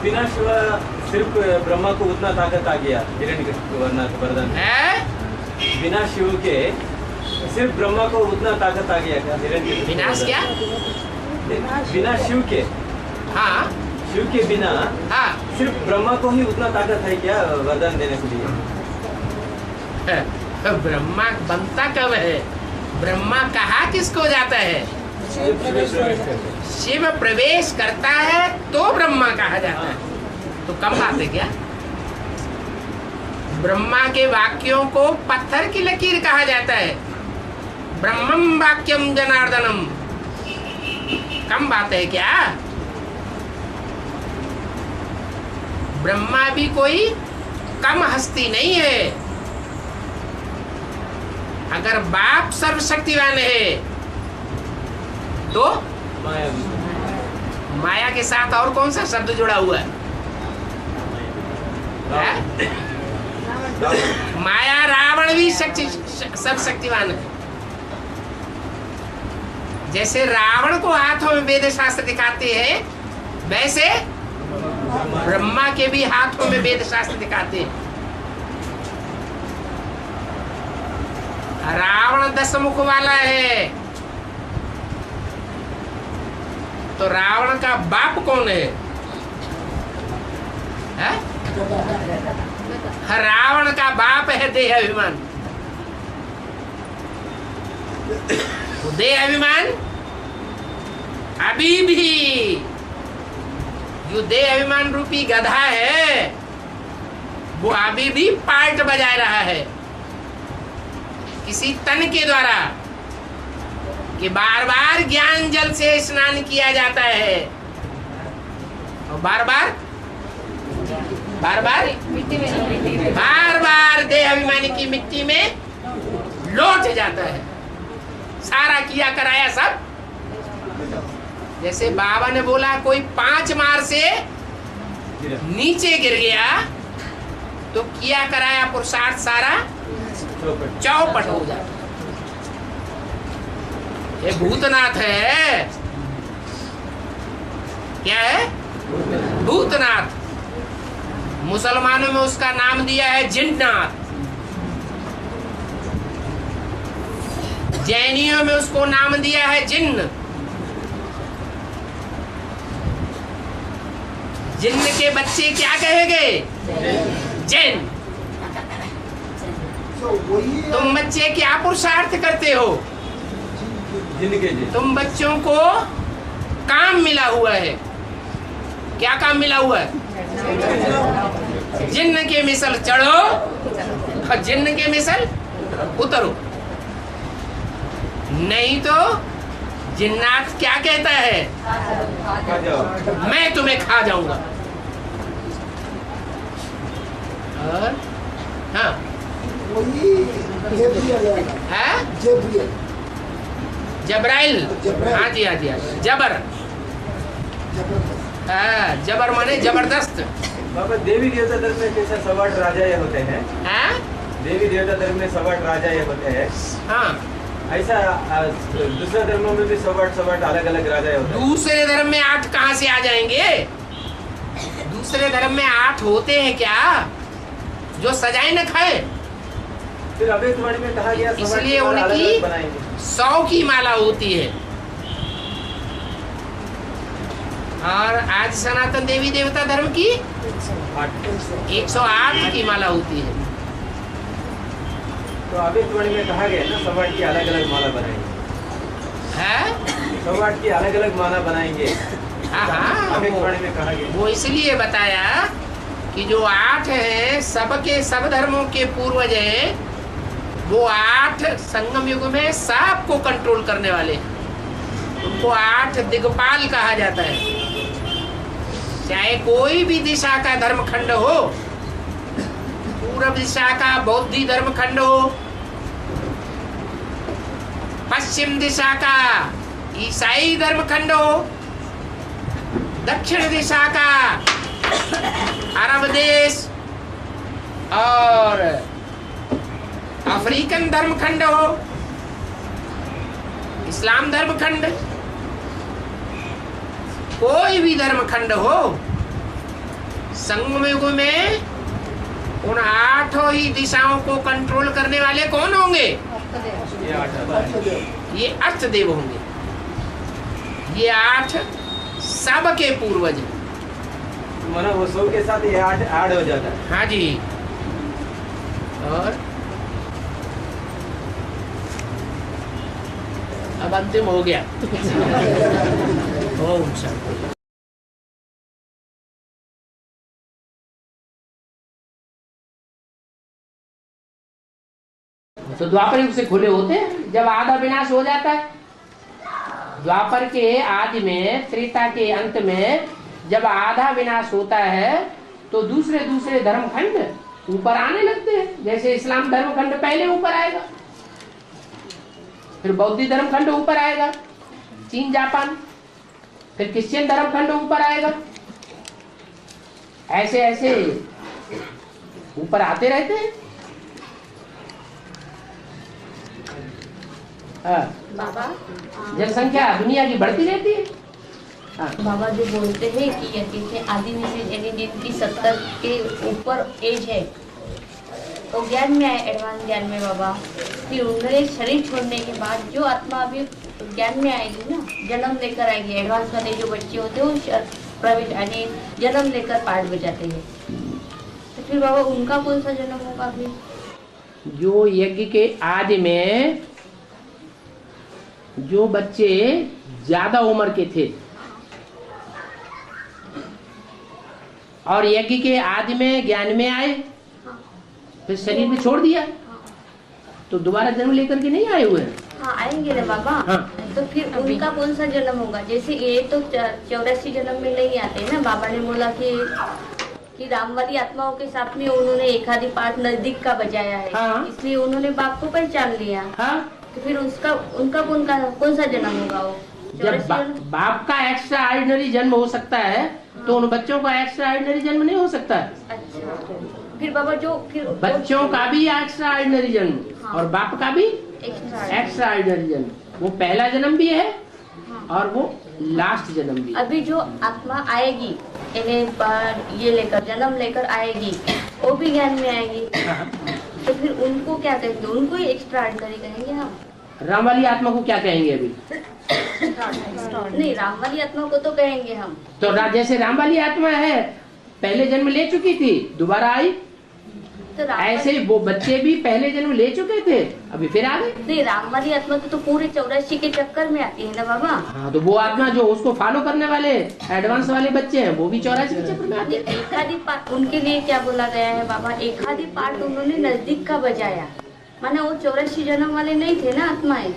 बिना शिव सिर्फ ब्रह्मा को उतना ताकत आ गया हिरण्यकश्यप वरदान है, बिना शिव के सिर्फ ब्रह्मा को उतना ताकत आ गया क्या हिरण्यकश्यप? विनाश क्या? बिना शिव के, हाँ शिव के बिना हाँ, सिर्फ ब्रह्मा को ही उतना ताकत है क्या वरदान देने के लिए? ब्रह्मा बनता कब है? ब्रह्मा कहा किसको जाता है? शिव प्रवेश करता है तो ब्रह्मा कहा जाता है। तो कम बात है क्या? ब्रह्मा के वाक्यों को पत्थर की लकीर कहा जाता है। ब्रह्मम वाक्यम जनार्दनम, कम बात है क्या? ब्रह्मा भी कोई कम हस्ती नहीं है। अगर बाप सर्वशक्तिवान है तो माया के साथ और कौन सा शब्द जुड़ा हुआ है? माया रावण भी सर्वशक्तिवान है। जैसे रावण को हाथों में वेद शास्त्र दिखाते हैं, वैसे ब्रह्मा के भी हाथों में वेद शास्त्र दिखाते हैं। रावण 10 मुख वाला है, तो रावण का बाप कौन है? रावण का बाप है देह अभिमान। देह अभिमान अभी भी जो देह अभिमान रूपी गधा है वो अभी भी पार्ट बजा रहा है किसी तन के द्वारा, कि बार बार ज्ञान जल से स्नान किया जाता है और बार बार देह अभिमानी की मिट्टी में लौट जाता है। सारा किया कराया सब। जैसे बाबा ने बोला कोई 5 मार से नीचे गिर गया तो किया कराया पुरुषार्थ सारा चौपट हो जाता। ये भूतनाथ है। क्या है? भूतनाथ। मुसलमानों में उसका नाम दिया है जिन्नाथ, जैनियों में उसको नाम दिया है जिन्न। जिन्न के बच्चे क्या कहे गए? जैन। तो वही है। तुम बच्चे क्या पुरुषार्थ करते हो? जिनके जी तुम बच्चों को काम मिला हुआ है। क्या काम मिला हुआ है? जिन्न के मिसल चढ़ो और जिन्न के मिसल उतरो। नहीं तो जिन्नात क्या कहता है? खा जाओ। मैं तुम्हें खा जाऊंगा। और हाँ वही गेब्रियल है जेब्रियल जबराइल। जबराइल। हाँ जी हाँ जी हाँ जी। जबर। जबरदस्त। हाँ जबर माने जबरदस्त। बाबा देवी देवता धर्म में कैसा सवाट राजा ये होते हैं? हाँ देवी देवता धर्म में सवाट राजा ये होते हैं, हाँ। ऐसा दूसरे धर्मों में भी सवाट अलग अलग राजा होते हैं। दूसरे धर्म में 8 कहाँ से आ जाएंगे? दूसरे धर्म में 8 होते हैं क्या जो सजाए न खाए? फिर अभेदवाणी में कहा गया सवाट इसलिए की माला उनकी अलग-अलग बनाएंगे। 100 की माला होती है। और आज सनातन देवी देवता धर्म की 108 की माला होती है। तो अभेदवाणी में कहा गया ना सवाट की अलग अलग माला बनाएंगे, है सवाट की अलग अलग माला बनाएंगे। हाँ हाँ अभेदवाणी में कहा गया। वो इसलिए बताया कि जो 8 हैं सबके सब धर्मों के पूर्वज हैं, वो 8 संगम युग में सबको कंट्रोल करने वाले हैं। उनको 8 दिग्पाल कहा जाता है। चाहे कोई भी दिशा का धर्म खंड हो, पूर्व दिशा का बौद्धी धर्म खंड हो, पश्चिम दिशा का ईसाई धर्म खंड हो, दक्षिण दिशा का अरब देश और अफ्रीकन धर्म खंड हो, इस्लाम धर्म खंड, कोई भी धर्म खंड हो, संगम युग में उन 8 ही दिशाओं को कंट्रोल करने वाले कौन होंगे? ये 8 ये अष्टदेव होंगे। ये 8 सबके पूर्वज हैं। माना वो 100 के साथ ये 8 ऐड हो जाता है। हाँ जी। और अब अंतिम हो गया। ओम शांति। तो द्वापर युग से खुले होते हैं जब आधा विनाश हो जाता है। द्वापर के आदि में, त्रेता के अंत में जब आधा विनाश होता है तो दूसरे दूसरे धर्मखंड ऊपर आने लगते हैं। जैसे इस्लाम धर्मखंड पहले ऊपर आएगा, फिर बौद्ध धर्मखंड ऊपर आएगा, चीन जापान, फिर क्रिश्चियन धर्मखंड ऊपर आएगा। ऐसे ऐसे ऊपर आते रहते हैं। बाबा जनसंख्या दुनिया की बढ़ती रहती है। बाबा जो बोलते हैं कि यदि से आदि में से यानी जिनकी 70 के ऊपर एज है तो ज्ञान में आए, एडवांस ज्ञान में बाबा, फिर उन्होंने शरीर छोड़ने के बाद जो आत्मा अभी ज्ञान में आएगी ना, जन्म लेकर आएगी। एडवांस वाले जो बच्चे होते हैं वो प्रवेश यानी जन्म लेकर पाठ बजाते हैं, तो फिर बाबा उनका कौन सा जन्म होगा अभी? जो यज्ञ के आदि में जो बच्चे ज्यादा उम्र के थे और यज्ञ के आदि में ज्ञान में आए, फिर शरीर में छोड़ दिया, तो दोबारा जन्म लेकर के नहीं आए हुए हैं। हाँ आएंगे ना बाबा। हाँ। तो फिर उनका कौन सा जन्म होगा? जैसे ये तो 84 जन्म में नहीं आते ना। बाबा ने बोला कि राम वाली आत्माओं के साथ में उन्होंने एक आधी पाठ नजदीक का बजाया है। हाँ। इसलिए उन्होंने बाप को पहचान लिया। हाँ? तो फिर उनका कौन सा जन्म होगा वो? जब बाप का एक्स्ट्रा ऑर्डिनरी जन्म हो सकता है तो उन बच्चों का एक्स्ट्रा ऑर्डिनरी जन्म नहीं हो सकता। अच्छा, फिर बाबा फिर बच्चों का भी एक्स्ट्रा ऑर्डिनरी जन्म, हाँ। और बाप का भी एक्स्ट्रा ऑर्डिनरी जन्म। वो पहला जन्म भी है, हाँ। और वो लास्ट जन्म भी है। अभी जो आत्मा आएगी ये लेकर जन्म लेकर आएगी, वो भी ज्ञान में आएगी। तो फिर उनको क्या कहेंगे? उनको ही एक्स्ट्रा ऑर्डिनरी कहेंगे हम। राम वाली आत्मा को क्या कहेंगे अभी? नहीं, राम वाली आत्मा को तो कहेंगे हम। तो जैसे राम वाली आत्मा है, पहले जन्म ले चुकी थी, दोबारा आई, तो ऐसे ही वो बच्चे भी पहले जन्म ले चुके थे, अभी फिर आ गए। नहीं, राम वाली आत्मा तो पूरे 84 के चक्कर में आती है ना बाबा। हाँ, तो वो आत्मा जो उसको फॉलो करने वाले एडवांस वाले बच्चे हैं, वो भी 84 के चक्कर में आते हैं। एक आधी पार्ट उनके लिए क्या बोला गया है बाबा, एक आधी पार्ट उन्होंने नजदीक का बजाया, माने वो 84 जन्म वाले नहीं थे ना आत्माएं,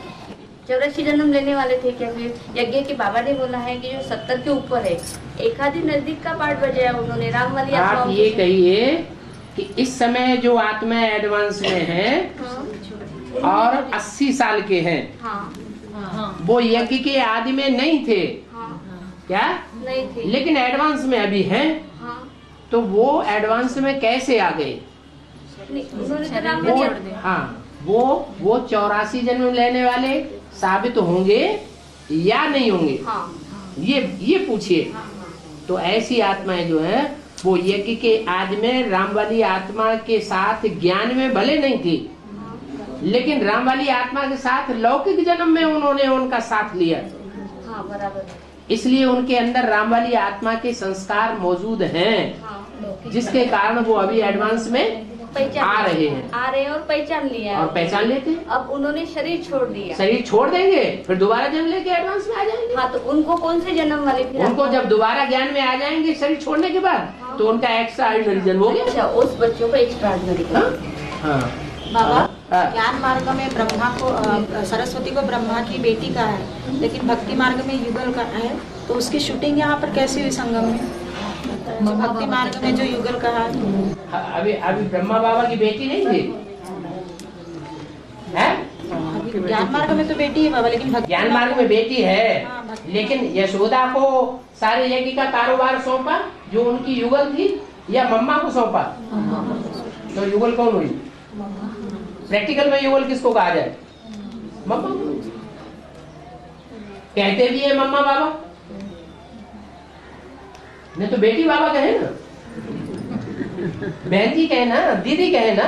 84 जन्म लेने वाले थे क्या? फिर यज्ञ के बाबा ने बोला है कि जो 70 के ऊपर है, एक आधी नजदीक का पार्ट बजाया उन्होंने राम वाली आप आत्माओं ये को। कहिए कि इस समय जो आत्माएं एडवांस में हैं हाँ, और 80 साल के हैं, हाँ, वो यज्ञ के आदि में नहीं थे हाँ, क्या? नहीं थे। लेकिन एडवांस में अभी हैं, हाँ, तो वो एडवांस में कैसे आ गए? नहीं, उन्होंने तो राम वो वाली हाँ, वो 84 जन्म लेने वाले साबित होंगे या नहीं होंगे, हाँ, ये पूछिए। हाँ, तो ऐसी आत्माएं जो है वो यज्ञ के आदि में राम वाली आत्मा के साथ ज्ञान में भले नहीं थी, लेकिन राम वाली आत्मा के साथ लौकिक जन्म में उन्होंने उनका साथ लिया, हाँ, बराबर, इसलिए उनके अंदर राम वाली आत्मा के संस्कार मौजूद हैं, हाँ, जिसके कारण वो अभी एडवांस में पहचान आ रहे हैं और पहचान लिया और पहचान लेते हैं। अब उन्होंने शरीर छोड़ दिया। शरीर छोड़ देंगे, फिर दोबारा जन्म लेके एडवांस में आ जाएंगे। हाँ, तो उनको कौन से जन्म वाले फिर उनको जब दोबारा ज्ञान में आ जाएंगे शरीर छोड़ने के बाद, तो उनका एक्स्ट्रा ऑर्डिनरी जन्म हो गया। अच्छा, उस बच्चों को एक्स्ट्रा ऑर्डिनरी। हाँ, बाबा, हाँ। ज्ञान मार्ग में ब्रह्मा को सरस्वती को ब्रह्मा की बेटी का है, लेकिन भक्ति मार्ग में युगल का है, तो उसकी शूटिंग यहाँ पर कैसी हुई संगम में? भक्ति मार्ग में जो युगल का है, अभी ब्रह्मा बाबा की बेटी नहीं थी, है? ज्ञान मार्ग में तो बेटी है बाबा, लेकिन भक्ति ज्ञान मार्ग में बेटी है, हाँ, भक्ति लेकिन यशोदा को सारे यज्ञ का कारोबार सौंपा जो उनकी युगल थी, या मम्मा को सौंपा? तो युगल कौन हुई? प्रैक्टिकल में युगल किसको कहा जाए? मम्मा को। कहते भी है मम्मा बाबा, नहीं तो बेटी बाबा कहे ना, बहन जी कहे ना, दीदी कहे ना,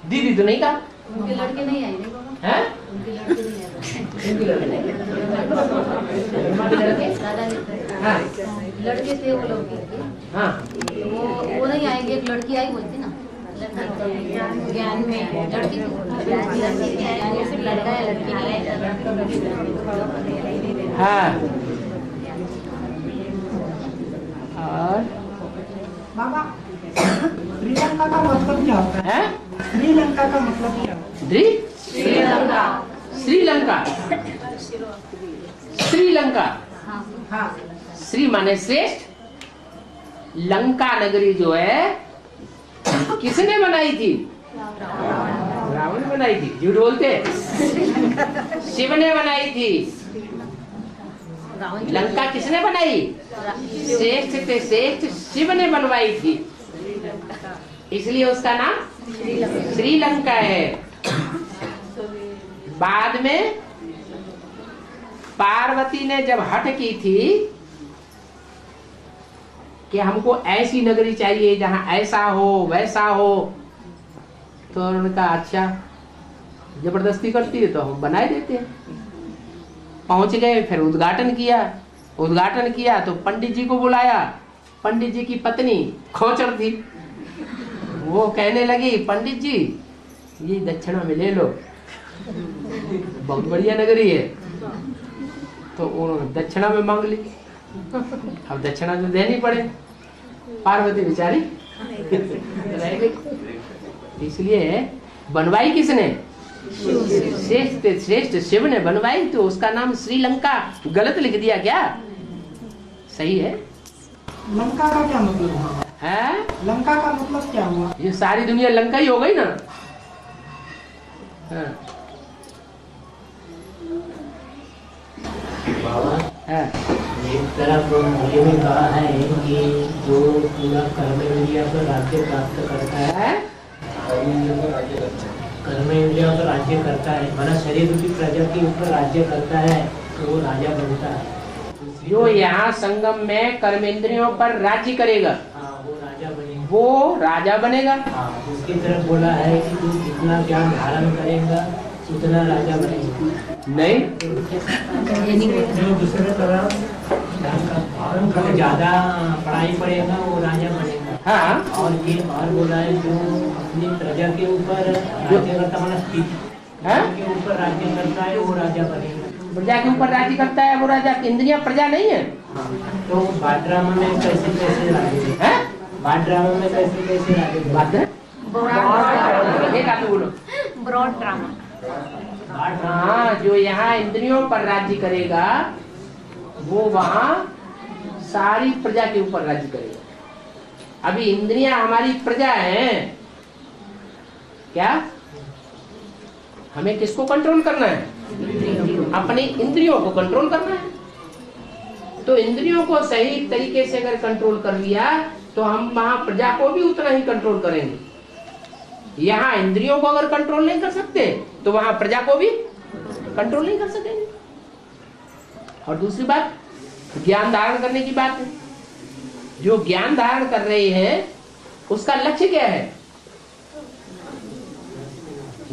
दीदी तो नहीं कहा। उनके लड़के नहीं आए बाबा, हैं? उनके लड़के नहीं आए, उनके लड़के नहीं। दादा ने हाँ, लड़के थे वो लोग, हाँ, वो नहीं आएंगे, एक लड़की आई बोलती ना ज्ञान में, लड़की सिर्फ लड़का है, लड़की नहीं है। हाँ। और बाबा, श्रीलंका का मतलब क्या होता है? है? श्रीलंका का मतलब क्या होता श्रीलंका, श्रीलंका, श्रीलंका, है? हाँ, श्री माने श्रेष्ठ, लंका नगरी जो है किसने बनाई थी? रावण बनाई थी। झूठ बोलते, शिव ने बनाई थी। लंका किसने बनाई? श्रेष्ठ से श्रेष्ठ शिव ने बनवाई थी, इसलिए उसका नाम श्रीलंका है। बाद में पार्वती ने जब हट की थी कि हमको ऐसी नगरी चाहिए जहां ऐसा हो वैसा हो, तो उनका अच्छा जबरदस्ती करती है तो हम बनाए देते हैं। पहुंच गए, फिर उद्घाटन किया तो पंडित जी को बुलाया। पंडित जी की पत्नी खोचर थी, वो कहने लगी पंडित जी ये दक्षिणा में ले लो, बहुत बढ़िया नगरी है। तो उन्होंने दक्षिणा में मांग ली, अब दक्षिणा तो देनी पड़े, पार्वती बेचारी रह गई। इसलिए बनवाई किसने? श्रेष्ठ श्रेष्ठ शिव ने बनवाई, तो उसका नाम श्रीलंका। गलत लिख दिया क्या? सही है। लंका का क्या मतलब है? लंका का मतलब क्या हुआ? ये सारी दुनिया लंका ही हो गई ना। हाँ। हाँ। एक तरफ मुझे भी कहा है कि जो पूरा कर्म इंद्रिया पर राज्य प्राप्त करता है, कर्म इंद्रिया पर राज्य करता है, माना शरीर की प्रजा के ऊपर राज्य करता है, तो वो राजा बनता है। जो यहाँ संगम में कर्मेंद्रियों पर राज्य करेगा, हाँ, वो राजा बनेगा। वो राजा बनेगा। हाँ, उसकी तरफ बोला है कि तू जितना ज्ञान धारण करेगा उतना राजा बनेगा। नहीं, जो दूसरे तरफ ज्यादा पढ़ाई पड़ेगा वो राजा बनेगा। हाँ और ये और बोला है जो अपनी प्रजा के ऊपर राज्य करता मतलब हाँ? के ऊपर राज्य करता है वो राजा बनेगा। प्रजा के ऊपर राज्य करता है वो राजा। इंद्रियां प्रजा नहीं है। हाँ, तो बाड्रामा में कैसे कैसे राज्य हैं? बाड्रामा में कैसे कैसे राज्य बात है? एक आदमी बोलो। Broad drama. हाँ, जो यहाँ इंद्रियों पर राज्य करेगा वो वहाँ सारी प्रजा के ऊपर राज्य करेगा। अभी इंद्रियां हमारी प्रजा हैं। क्या हमें किसको कंट्रोल करना है? अपनी इंद्रियों को कंट्रोल करना है। तो इंद्रियों को सही तरीके से अगर कंट्रोल कर लिया तो हम वहां प्रजा को भी उतना ही कंट्रोल करेंगे। यहाँ इंद्रियों को अगर कंट्रोल नहीं कर सकते तो वहां प्रजा को भी कंट्रोल नहीं कर सकेंगे। और दूसरी बात ज्ञान धारण करने की बात है। जो ज्ञान धारण कर रहे हैं उसका लक्ष्य क्या है?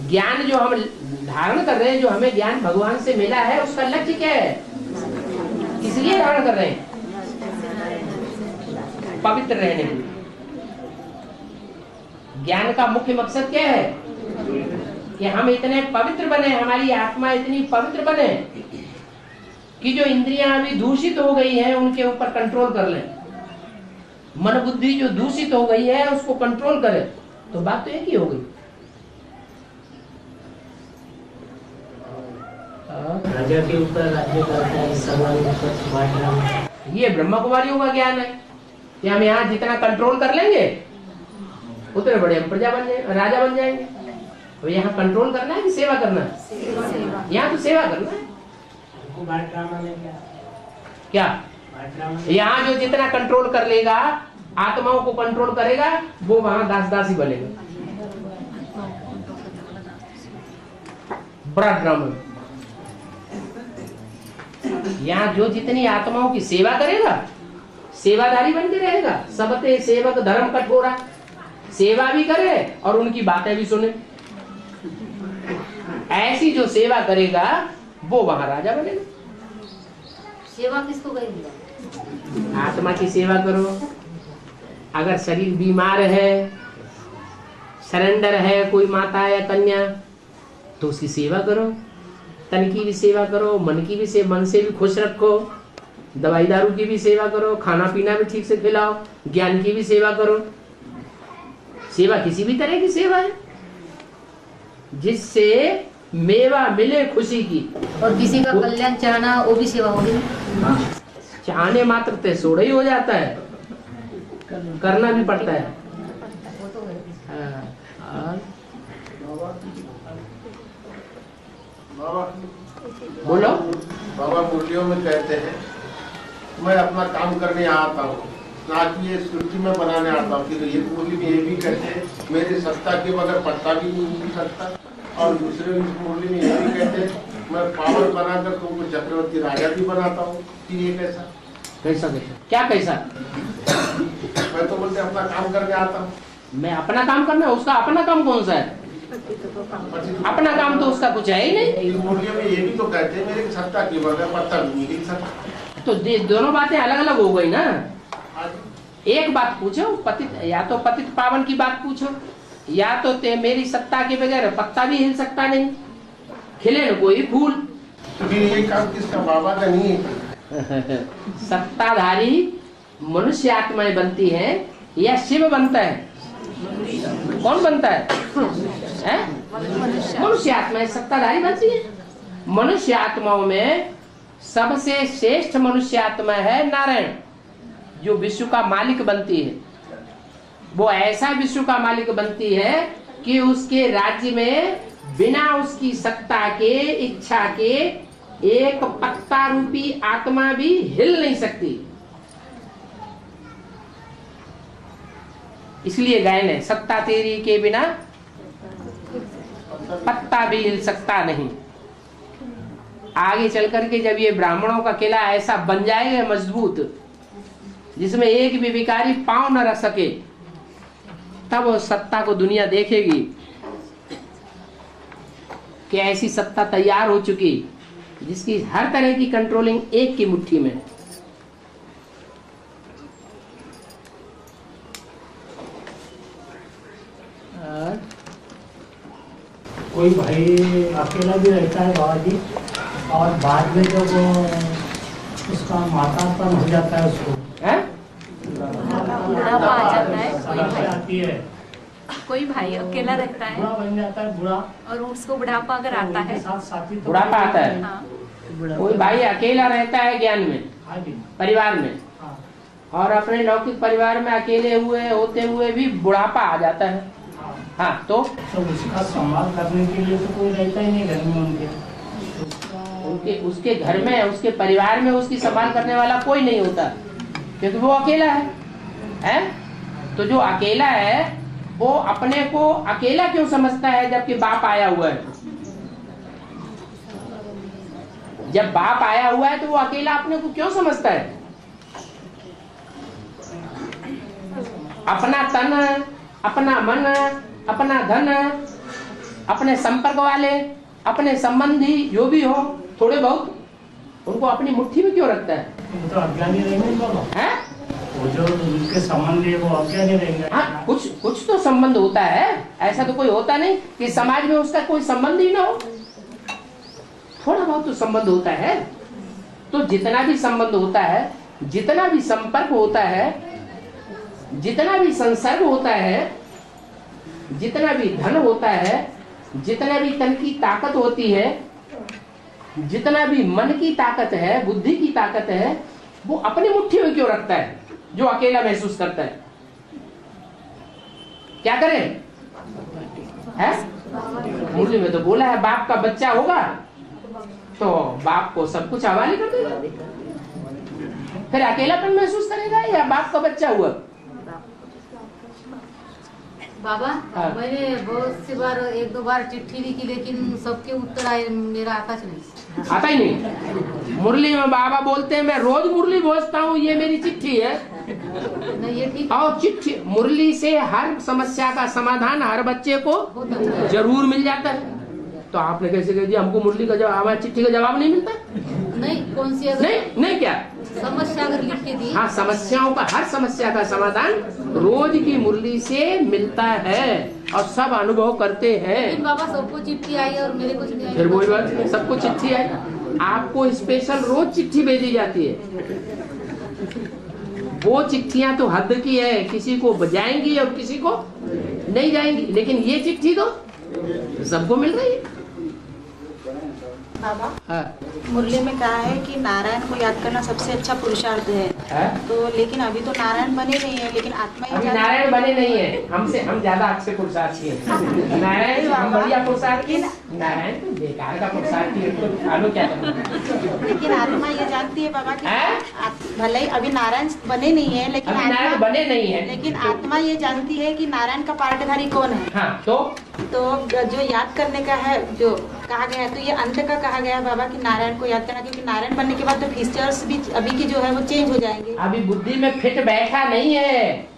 ज्ञान जो हम धारण कर रहे हैं, जो हमें ज्ञान भगवान से मिला है, उसका लक्ष्य क्या है? किस लिए धारण कर रहे हैं? पवित्र रहने के लिए। ज्ञान का मुख्य मकसद क्या है? कि हम इतने पवित्र बने, हमारी आत्मा इतनी पवित्र बने कि जो इंद्रियां अभी दूषित हो गई हैं उनके ऊपर कंट्रोल कर लें। मन बुद्धि जो दूषित हो गई है उसको कंट्रोल करे। तो बात तो एक ही हो गई। राजा के ऊपर राज्य करता है बाड्रामा। ये ब्रह्मा कुमारियों का ज्ञान है कि हम यहाँ जितना कंट्रोल कर लेंगे उतने बड़े हम प्रजा बन जाएंगे, राजा बन जाएंगे। तो यहाँ कंट्रोल करना है कि सेवा करना है? यहाँ तो सेवा करना है। बाड्रामा में क्या बाड्रामा यहाँ जो जितना कंट्रोल कर लेगा, आत्माओं को कंट्रोल करेगा, वो वहां दास दासी बनेगा। बड़ा ड्रामा। यहाँ जो जितनी आत्माओं की सेवा करेगा, सेवादारी बन के रहेगा। सबते सेवक धर्म कठोरा। सेवा भी करे और उनकी बातें भी सुने। ऐसी जो सेवा करेगा वो वहां राजा बनेगा। सेवा किसको कहेंगे? आत्मा की सेवा करो। अगर शरीर बीमार है, सरेंडर है कोई माता या कन्या, तो उसकी सेवा करो। तन की भी सेवा करो, मन की भी सेवा, मन से भी खुश रखो। दवाई दारू की भी सेवा करो, खाना पीना भी ठीक से खिलाओ, ज्ञान की भी सेवा करो। सेवा किसी भी तरह की सेवा है जिससे मेवा मिले खुशी की। और किसी का कल्याण चाहना वो भी सेवा होगी। चाहने मात्र ते सोड़ा ही हो जाता है, करना भी पड़ता है। बोलो। बाबा मुरलियों में कहते हैं मैं अपना काम करने आता हूँ, ना कि ये सृष्टि में बनाने आता हूँ। कि ये मुरली में ये भी कहते हैं मेरी सत्ता के बगैर पत्ता भी नहीं उग सकता। और दूसरे मुरली में ये भी कहते हैं मैं पावर बनाकर तुमको चक्रवर्ती राजा भी बनाता हूँ। कि ये कैसा कैसा क्या कैसा? मैं तो बोलते अपना काम करने आता हूँ। मैं अपना काम करना, उसका अपना काम कौन सा है? अपना काम तो उसका कुछ है ही नहीं। मुरलियों में ये भी तो कहते हैं मेरी सत्ता के बगैर पत्ता भी नहीं हिल सकता। तो दोनों बातें अलग अलग हो गई ना। एक बात पूछो, पतित या तो पतित पावन की बात पूछो, या तो मेरी सत्ता के बगैर पत्ता भी हिल सकता नहीं, खिले न कोई फूल। ये काम किसका? बाबा का नहीं है। सत्ताधारी मनुष्य आत्माएं बनती हैं या शिव बनता है? कौन बनता है? मनुष्य आत्माएं सत्ताधारी बनती है। मनुष्य आत्माओं में सबसे श्रेष्ठ मनुष्य आत्मा है नारायण, जो विश्व का मालिक बनती है। वो ऐसा विश्व का मालिक बनती है कि उसके राज्य में बिना उसकी सत्ता के, इच्छा के एक पत्ता रूपी आत्मा भी हिल नहीं सकती। इसलिए गायन है, सत्ता तेरी के बिना पत्ता भी हिल सकता नहीं। आगे चल करके जब ये ब्राह्मणों का किला ऐसा बन जाएगा मजबूत, जिसमें एक भी भिखारी पांव न रख सके, तब वो सत्ता को दुनिया देखेगी कि ऐसी सत्ता तैयार हो चुकी जिसकी हर तरह की कंट्रोलिंग एक की मुट्ठी में। कोई भाई अकेला भी रहता है बाबा जी, और बाद में जब उसका मातापन हो जाता है उसको बुढ़ापा आ जाता है, समस्या आती है, कोई भाई अकेला रहता है बुढ़ा बन जाता है, बुढ़ा, और उसको बुढ़ापा अगर आता है, साथ साथी तो बुढ़ापा आता है। हाँ, कोई भाई अकेला रहता है ज्ञान में, हाँ जी, परिवार में, हाँ, और अपने लौकिक परिवार में अकेले हुए होते हुए भी बुढ़ापा आ जाता है। हाँ। हाँ तो उसका संभाल करने के लिए तो कोई रहता ही नहीं घर में उनके, उसके घर में, उसके परिवार में उसकी संभाल करने वाला कोई नहीं होता, क्योंकि वो अकेला है? तो जो अकेला है वो अपने को अकेला क्यों समझता है जबकि बाप आया हुआ है? जब बाप आया हुआ है तो वो अकेला अपने को क्यों समझता है? अपना तन, अपना मन, अपना धन, अपने संपर्क वाले, अपने संबंधी जो भी हो थोड़े बहुत, उनको अपनी मुट्ठी में क्यों रखता है? वो तो अज्ञानी रहेंगे बाबा, हैं? वो जो उनके संबंध है वो अज्ञानी रहेंगे। हाँ, कुछ तो संबंध होता है, ऐसा तो कोई होता नहीं कि समाज में उसका कोई संबंध ही ना हो, थोड़ा बहुत तो संबंध होता है। तो जितना भी संबंध होता है, जितना भी संपर्क होता है, जितना भी संसर्ग होता है, जितना भी धन होता है, जितना भी तन की ताकत होती है, जितना भी मन की ताकत है, बुद्धि की ताकत है, वो अपनी मुट्ठी में क्यों रखता है जो अकेला महसूस करता है? क्या करे? मुरली में तो बोला है बाप का बच्चा होगा तो बाप को सब कुछ हवाले कर देगा, फिर अकेलापन महसूस करेगा या बाप का बच्चा हुआ? बाबा हाँ। मैंने बहुत सी बार, एक दो बार चिट्ठी लिखी, लेकिन सबके उत्तर आए, मेरा आता नहीं। आता ही नहीं। मुरली में बाबा बोलते हैं मैं रोज मुरली भेजता हूँ, ये मेरी चिट्ठी है। नहीं, ये ठीक। और चिट्ठी मुरली से हर समस्या का समाधान हर बच्चे को जरूर मिल जाता है। तो आपने कैसे कह दिया हमको मुरली का जवाब, हमारी चिट्ठी का जवाब नहीं मिलता? नहीं, कौन सी नहीं क्या समस्या अगर लिख के दी? हाँ, समस्याओं का, हर समस्या का समाधान रोज की मुरली से मिलता है और सब अनुभव करते हैं। लेकिन बाबा सबको चिट्ठी आई और मेरे कुछ नहीं आई। फिर वही बात, सबको चिट्ठी आई, आपको स्पेशल रोज चिट्ठी भेजी जाती है। वो चिट्ठियां तो हद की है, किसी को बजाएंगी और किसी को नहीं जाएंगी, लेकिन ये चिट्ठी तो सबको मिल रही है। बाबा हाँ। मुरली में कहा है कि नारायण को याद करना सबसे अच्छा पुरुषार्थ है। तो लेकिन अभी तो नारायण बने नहीं है, लेकिन आत्मा ही अभी नारायण बने नहीं है, हम ज्यादा अच्छे पुरुषार्थी हैं। नारायण हम बढ़िया पुरुषार्थी, नारायण तो बेकार का पुरुषार्थी है। आलो क्या करना? लेकिन आत्मा ये जानती है बाबा कि भले ही अभी नारायण बने नहीं है, लेकिन नारायण बने नहीं है, लेकिन आत्मा ये जानती है कि नारायण का पार्टधारी कौन है। हाँ, तो जो याद करने का है, जो कहा गया है, तो ये अंत का कहा गया है बाबा कि नारायण को याद करना, क्योंकि नारायण बनने के बाद तो फीचर्स भी अभी की जो है वो चेंज हो जाएंगे। अभी बुद्धि में फिट बैठा नहीं है।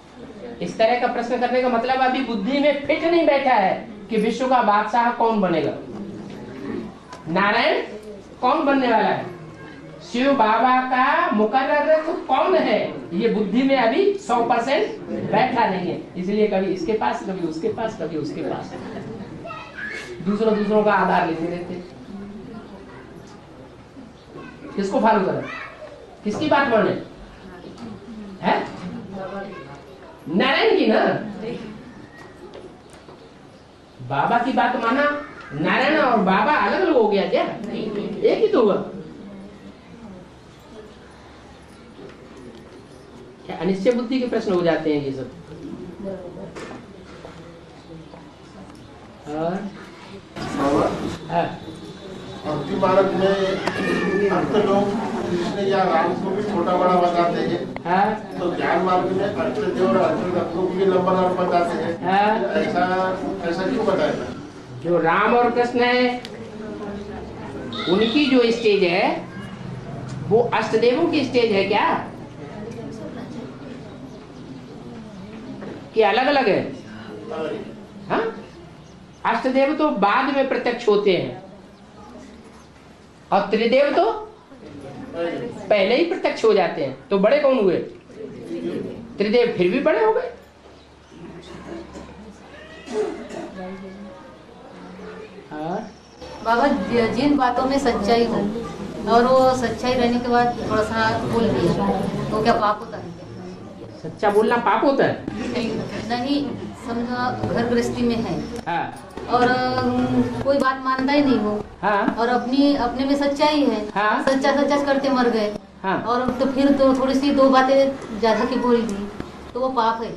इस तरह का प्रश्न करने का मतलब अभी बुद्धि में फिट नहीं बैठा है कि विश्व का बादशाह कौन बनेगा, नारायण कौन बनने वाला है, शिव बाबा का मुकर्रर तो कौन है, ये बुद्धि में अभी 100% बैठा नहीं है। इसलिए कभी इसके पास, कभी उसके पास, कभी उसके पास, दूसरों का आधार लेते रहते। किसको फॉलो करें, किसकी बात माने? है नारायण की ना, बाबा की बात माना। नारायण और बाबा अलग अलग हो गया क्या? एक ही तो हुआ। क्या अनिश्चय बुद्धि के प्रश्न हो जाते हैं ये सब। भक्ति मार्ग में अर्थ लोग कृष्ण या राम को भी छोटा बड़ा बताते हैं, तो ज्ञान मार्ग में अर्चदेव और अर्चक को भी लंबा लंबा बताते हैं। ऐसा क्यों बताया? जो राम और कृष्ण है उनकी जो स्टेज है वो अष्टदेवों की स्टेज है क्या, कि अलग अलग है? हाँ, अष्टदेव तो बाद में प्रत्यक्ष होते हैं और त्रिदेव तो पहले ही प्रत्यक्ष हो जाते हैं। तो बड़े कौन हुए? त्रिदेव फिर भी बड़े हो गए। बाबा जिन बातों में सच्चाई हो और वो सच्चाई रहने के बाद थोड़ा सा बोल दिया तो क्या पाप होता है? सच्चा बोलना पाप होता है? नहीं, समझो घर गृहस्थी में है हाँ। और कोई बात मानता ही नहीं हो। हाँ। और अपने में सच्चाई है। हाँ। सच्चा करते मर गए। हाँ। और तो फिर तो थोड़ी सी दो बातें ज्यादा की बोल दी तो वो पाप है।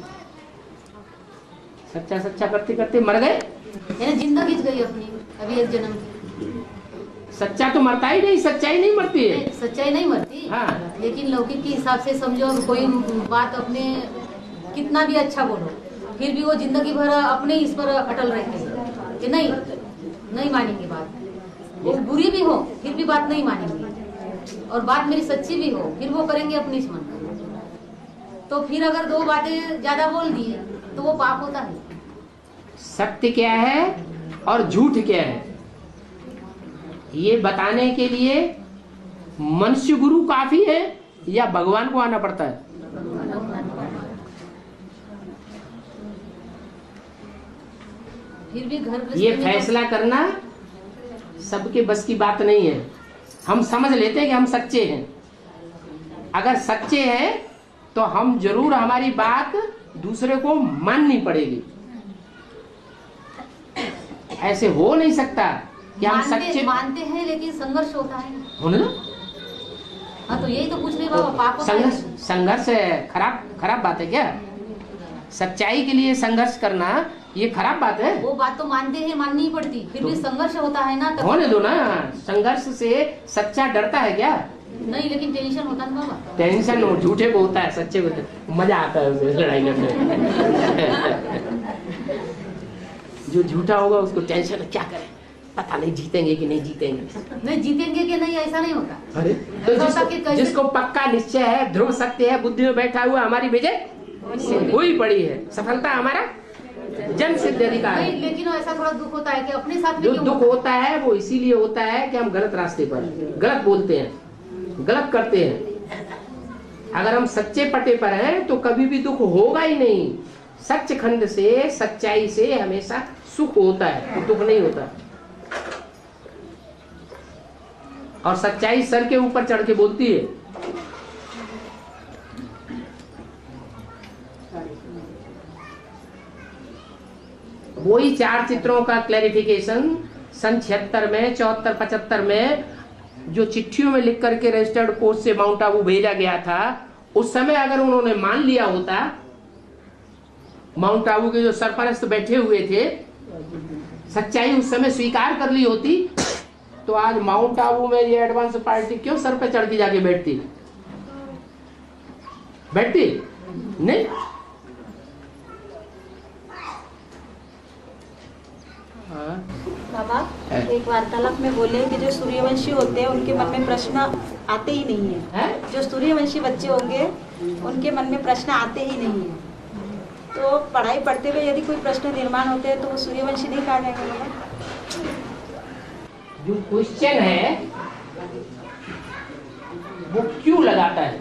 सच्चा करते करते मर गए, यानी जिंदगी गई अपनी अभी एक जन्म की। सच्चा तो मरता ही नहीं, सच्चाई नहीं मरती है। सच्चाई नहीं मरती। हाँ। लेकिन लौकिक के हिसाब से समझो कोई बात अपने कितना भी अच्छा बोलो फिर भी वो जिंदगी भर अपने इस पर अटल रहते हैं कि नहीं मानेंगे बात, वो बुरी भी हो फिर भी बात नहीं मानेंगे और बात मेरी सच्ची भी हो फिर वो करेंगे अपनी इस मन का। तो फिर अगर दो बातें ज्यादा बोल दी तो वो पाप होता है। सत्य क्या है और झूठ क्या है ये बताने के लिए मनुष्य गुरु काफी है या भगवान को आना पड़ता है? फिर भी घर ये फैसला करना सबके बस की बात नहीं है। हम समझ लेते हैं कि हम सच्चे हैं, अगर सच्चे हैं तो हम जरूर हमारी बात दूसरे को माननी पड़ेगी। ऐसे हो नहीं सकता कि हम सच्चे मानते हैं लेकिन संघर्ष होता है होने दो। हाँ तो यही तो पूछ रहे बाबा, पाप होता है। संघर्ष खराब बात है क्या? सच्चाई के लिए संघर्ष करना ये खराब बात है? वो बात तो मानते हैं, माननी ही पड़ती, फिर भी संघर्ष होता है ना। होने दो ना, संघर्ष से सच्चा डरता है क्या? नहीं, लेकिन टेंशन होता है बाबा। टेंशन झूठे को होता है, सच्चे को मजा आता है उसे लड़ाई करने। जो झूठा होगा उसको टेंशन है, क्या करें पता नहीं जीतेंगे कि नहीं जीतेंगे। नहीं जीतेंगे कि नहीं ऐसा नहीं होता। अरे तो जिसको पक्का निश्चय है, ध्रुव सत्य है, बुद्धि में बैठा हुआ हमारी विजय हुई पड़ी है, सफलता हमारा जन्म सिद्ध अधिकार है। लेकिन ऐसा थोड़ा दुख होता है कि अपने साथ में जो दुख होता है वो इसीलिए होता है कि हम गलत रास्ते पर गलत बोलते हैं, गलत करते हैं। अगर हम सच्चे पट्टे पर हैं तो कभी भी दुख होगा ही नहीं। सच्चखंड से, सच्चाई से हमेशा सुख होता है, दुख नहीं होता। और सच्चाई सर के ऊपर चढ़ के बोलती है। वही चार चित्रों का क्लैरिफिकेशन सन 76 में, 74, 75 में जो चिट्ठियों में लिख करके रजिस्टर्ड पोस्ट से माउंट आबू भेजा गया था, उस समय अगर उन्होंने मान लिया होता, माउंट आबू के जो सरपरस्त बैठे हुए थे, सच्चाई उस समय स्वीकार कर ली होती, तो आज माउंट आबू में ये एडवांस पार्टी क्यों सर पे चढ़ के जाके बैठती नहीं। बाबा एक वार्तालाप में बोले कि जो सूर्यवंशी होते हैं उनके मन में प्रश्न आते ही नहीं है। जो सूर्यवंशी बच्चे होंगे उनके मन में प्रश्न आते ही नहीं है। तो पढ़ाई पढ़ते हुए यदि कोई प्रश्न निर्माण होते हैं तो वो सूर्यवंशी नहीं कहा जाएगा बाबा? जो क्वेश्चन है वो क्यों लगाता है?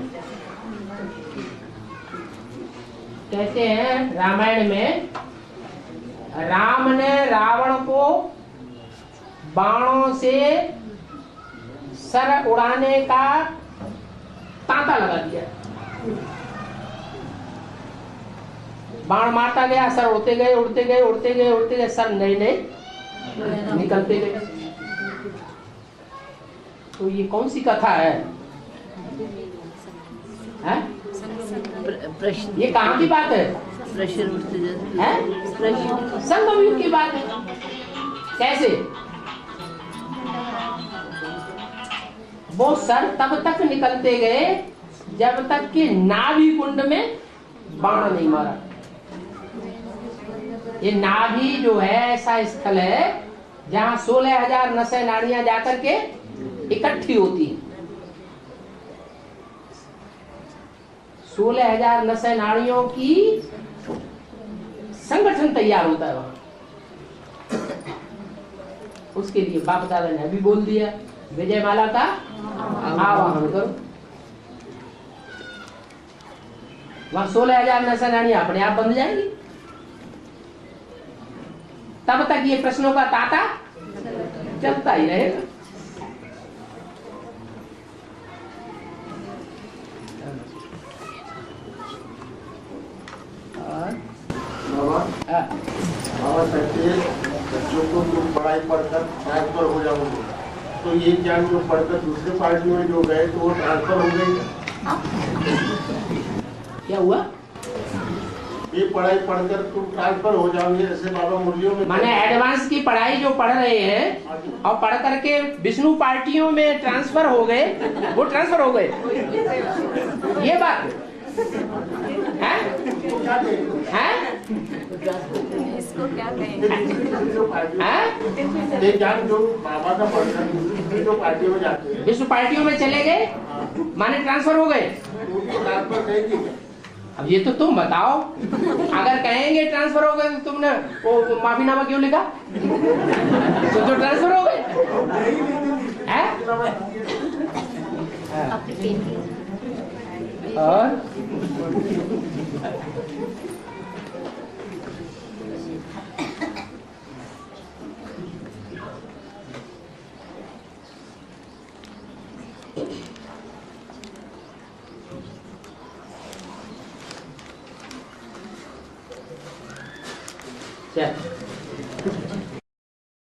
कहते हैं रामायण में राम ने रावण को बाणों से सर उड़ाने का तांता लगा दिया। बाण मारता गया, सर उड़ते गए उड़ते गए उड़ते गए उड़ते गए, सर नए निकलते गए। तो ये कौन सी कथा है? ये कहाँ की बात है? संगम युग की बात है। कैसे? वो सर तब तक निकलते गए जब तक कि नाभि कुंड में बाण नहीं मारा। ये नाभि जो है ऐसा स्थल है जहाँ 16,000 नसें नाड़ियां जाकर के इकट्ठी होती हैं। 16,000 नसें नाड़ियों की संगठन तैयार होता है वहां। उसके लिए बाप दादा ने अभी बोल दिया, विजय माला का आवाहन करो। वहां 16,000 नसें नाड़ियां अपने आप बंध जाएंगी। तब तक ये प्रश्नों का तांता चलता ही रहेगा। बाबा कहते हैं बच्चों को तुम पढ़ाई पढ़कर ट्रांसफर हो जाओगे, तो ये ज्ञान जो पढ़कर दूसरे पार्टी में जो गए तो वो ट्रांसफर हो गए। क्या हुआ? ये पढ़ाई पढ़कर तुम ट्रांसफर हो जाओगे, ऐसे बाबा मुरलियों में माने एडवांस की पढ़ाई जो पढ़ रहे हैं और पढ़ करके विष्णु पार्टियों में ट्रांसफर हो गए, वो ट्रांसफर हो गए। ये बात है? इसको क्या कहें? ये ज्ञान जो बाबा का पढ़कर दूसरी जो पार्टियों में जाते हैं, विष्णु पार्टियों में चले गए, माने ट्रांसफर हो गए। ट्रांसफर कहेंगे। अब ये तो तुम बताओ, अगर कहेंगे ट्रांसफर हो गए तो तुमने वो माफीनामा क्यों लिखा? तो ट्रांसफर हो गए हैं? और चल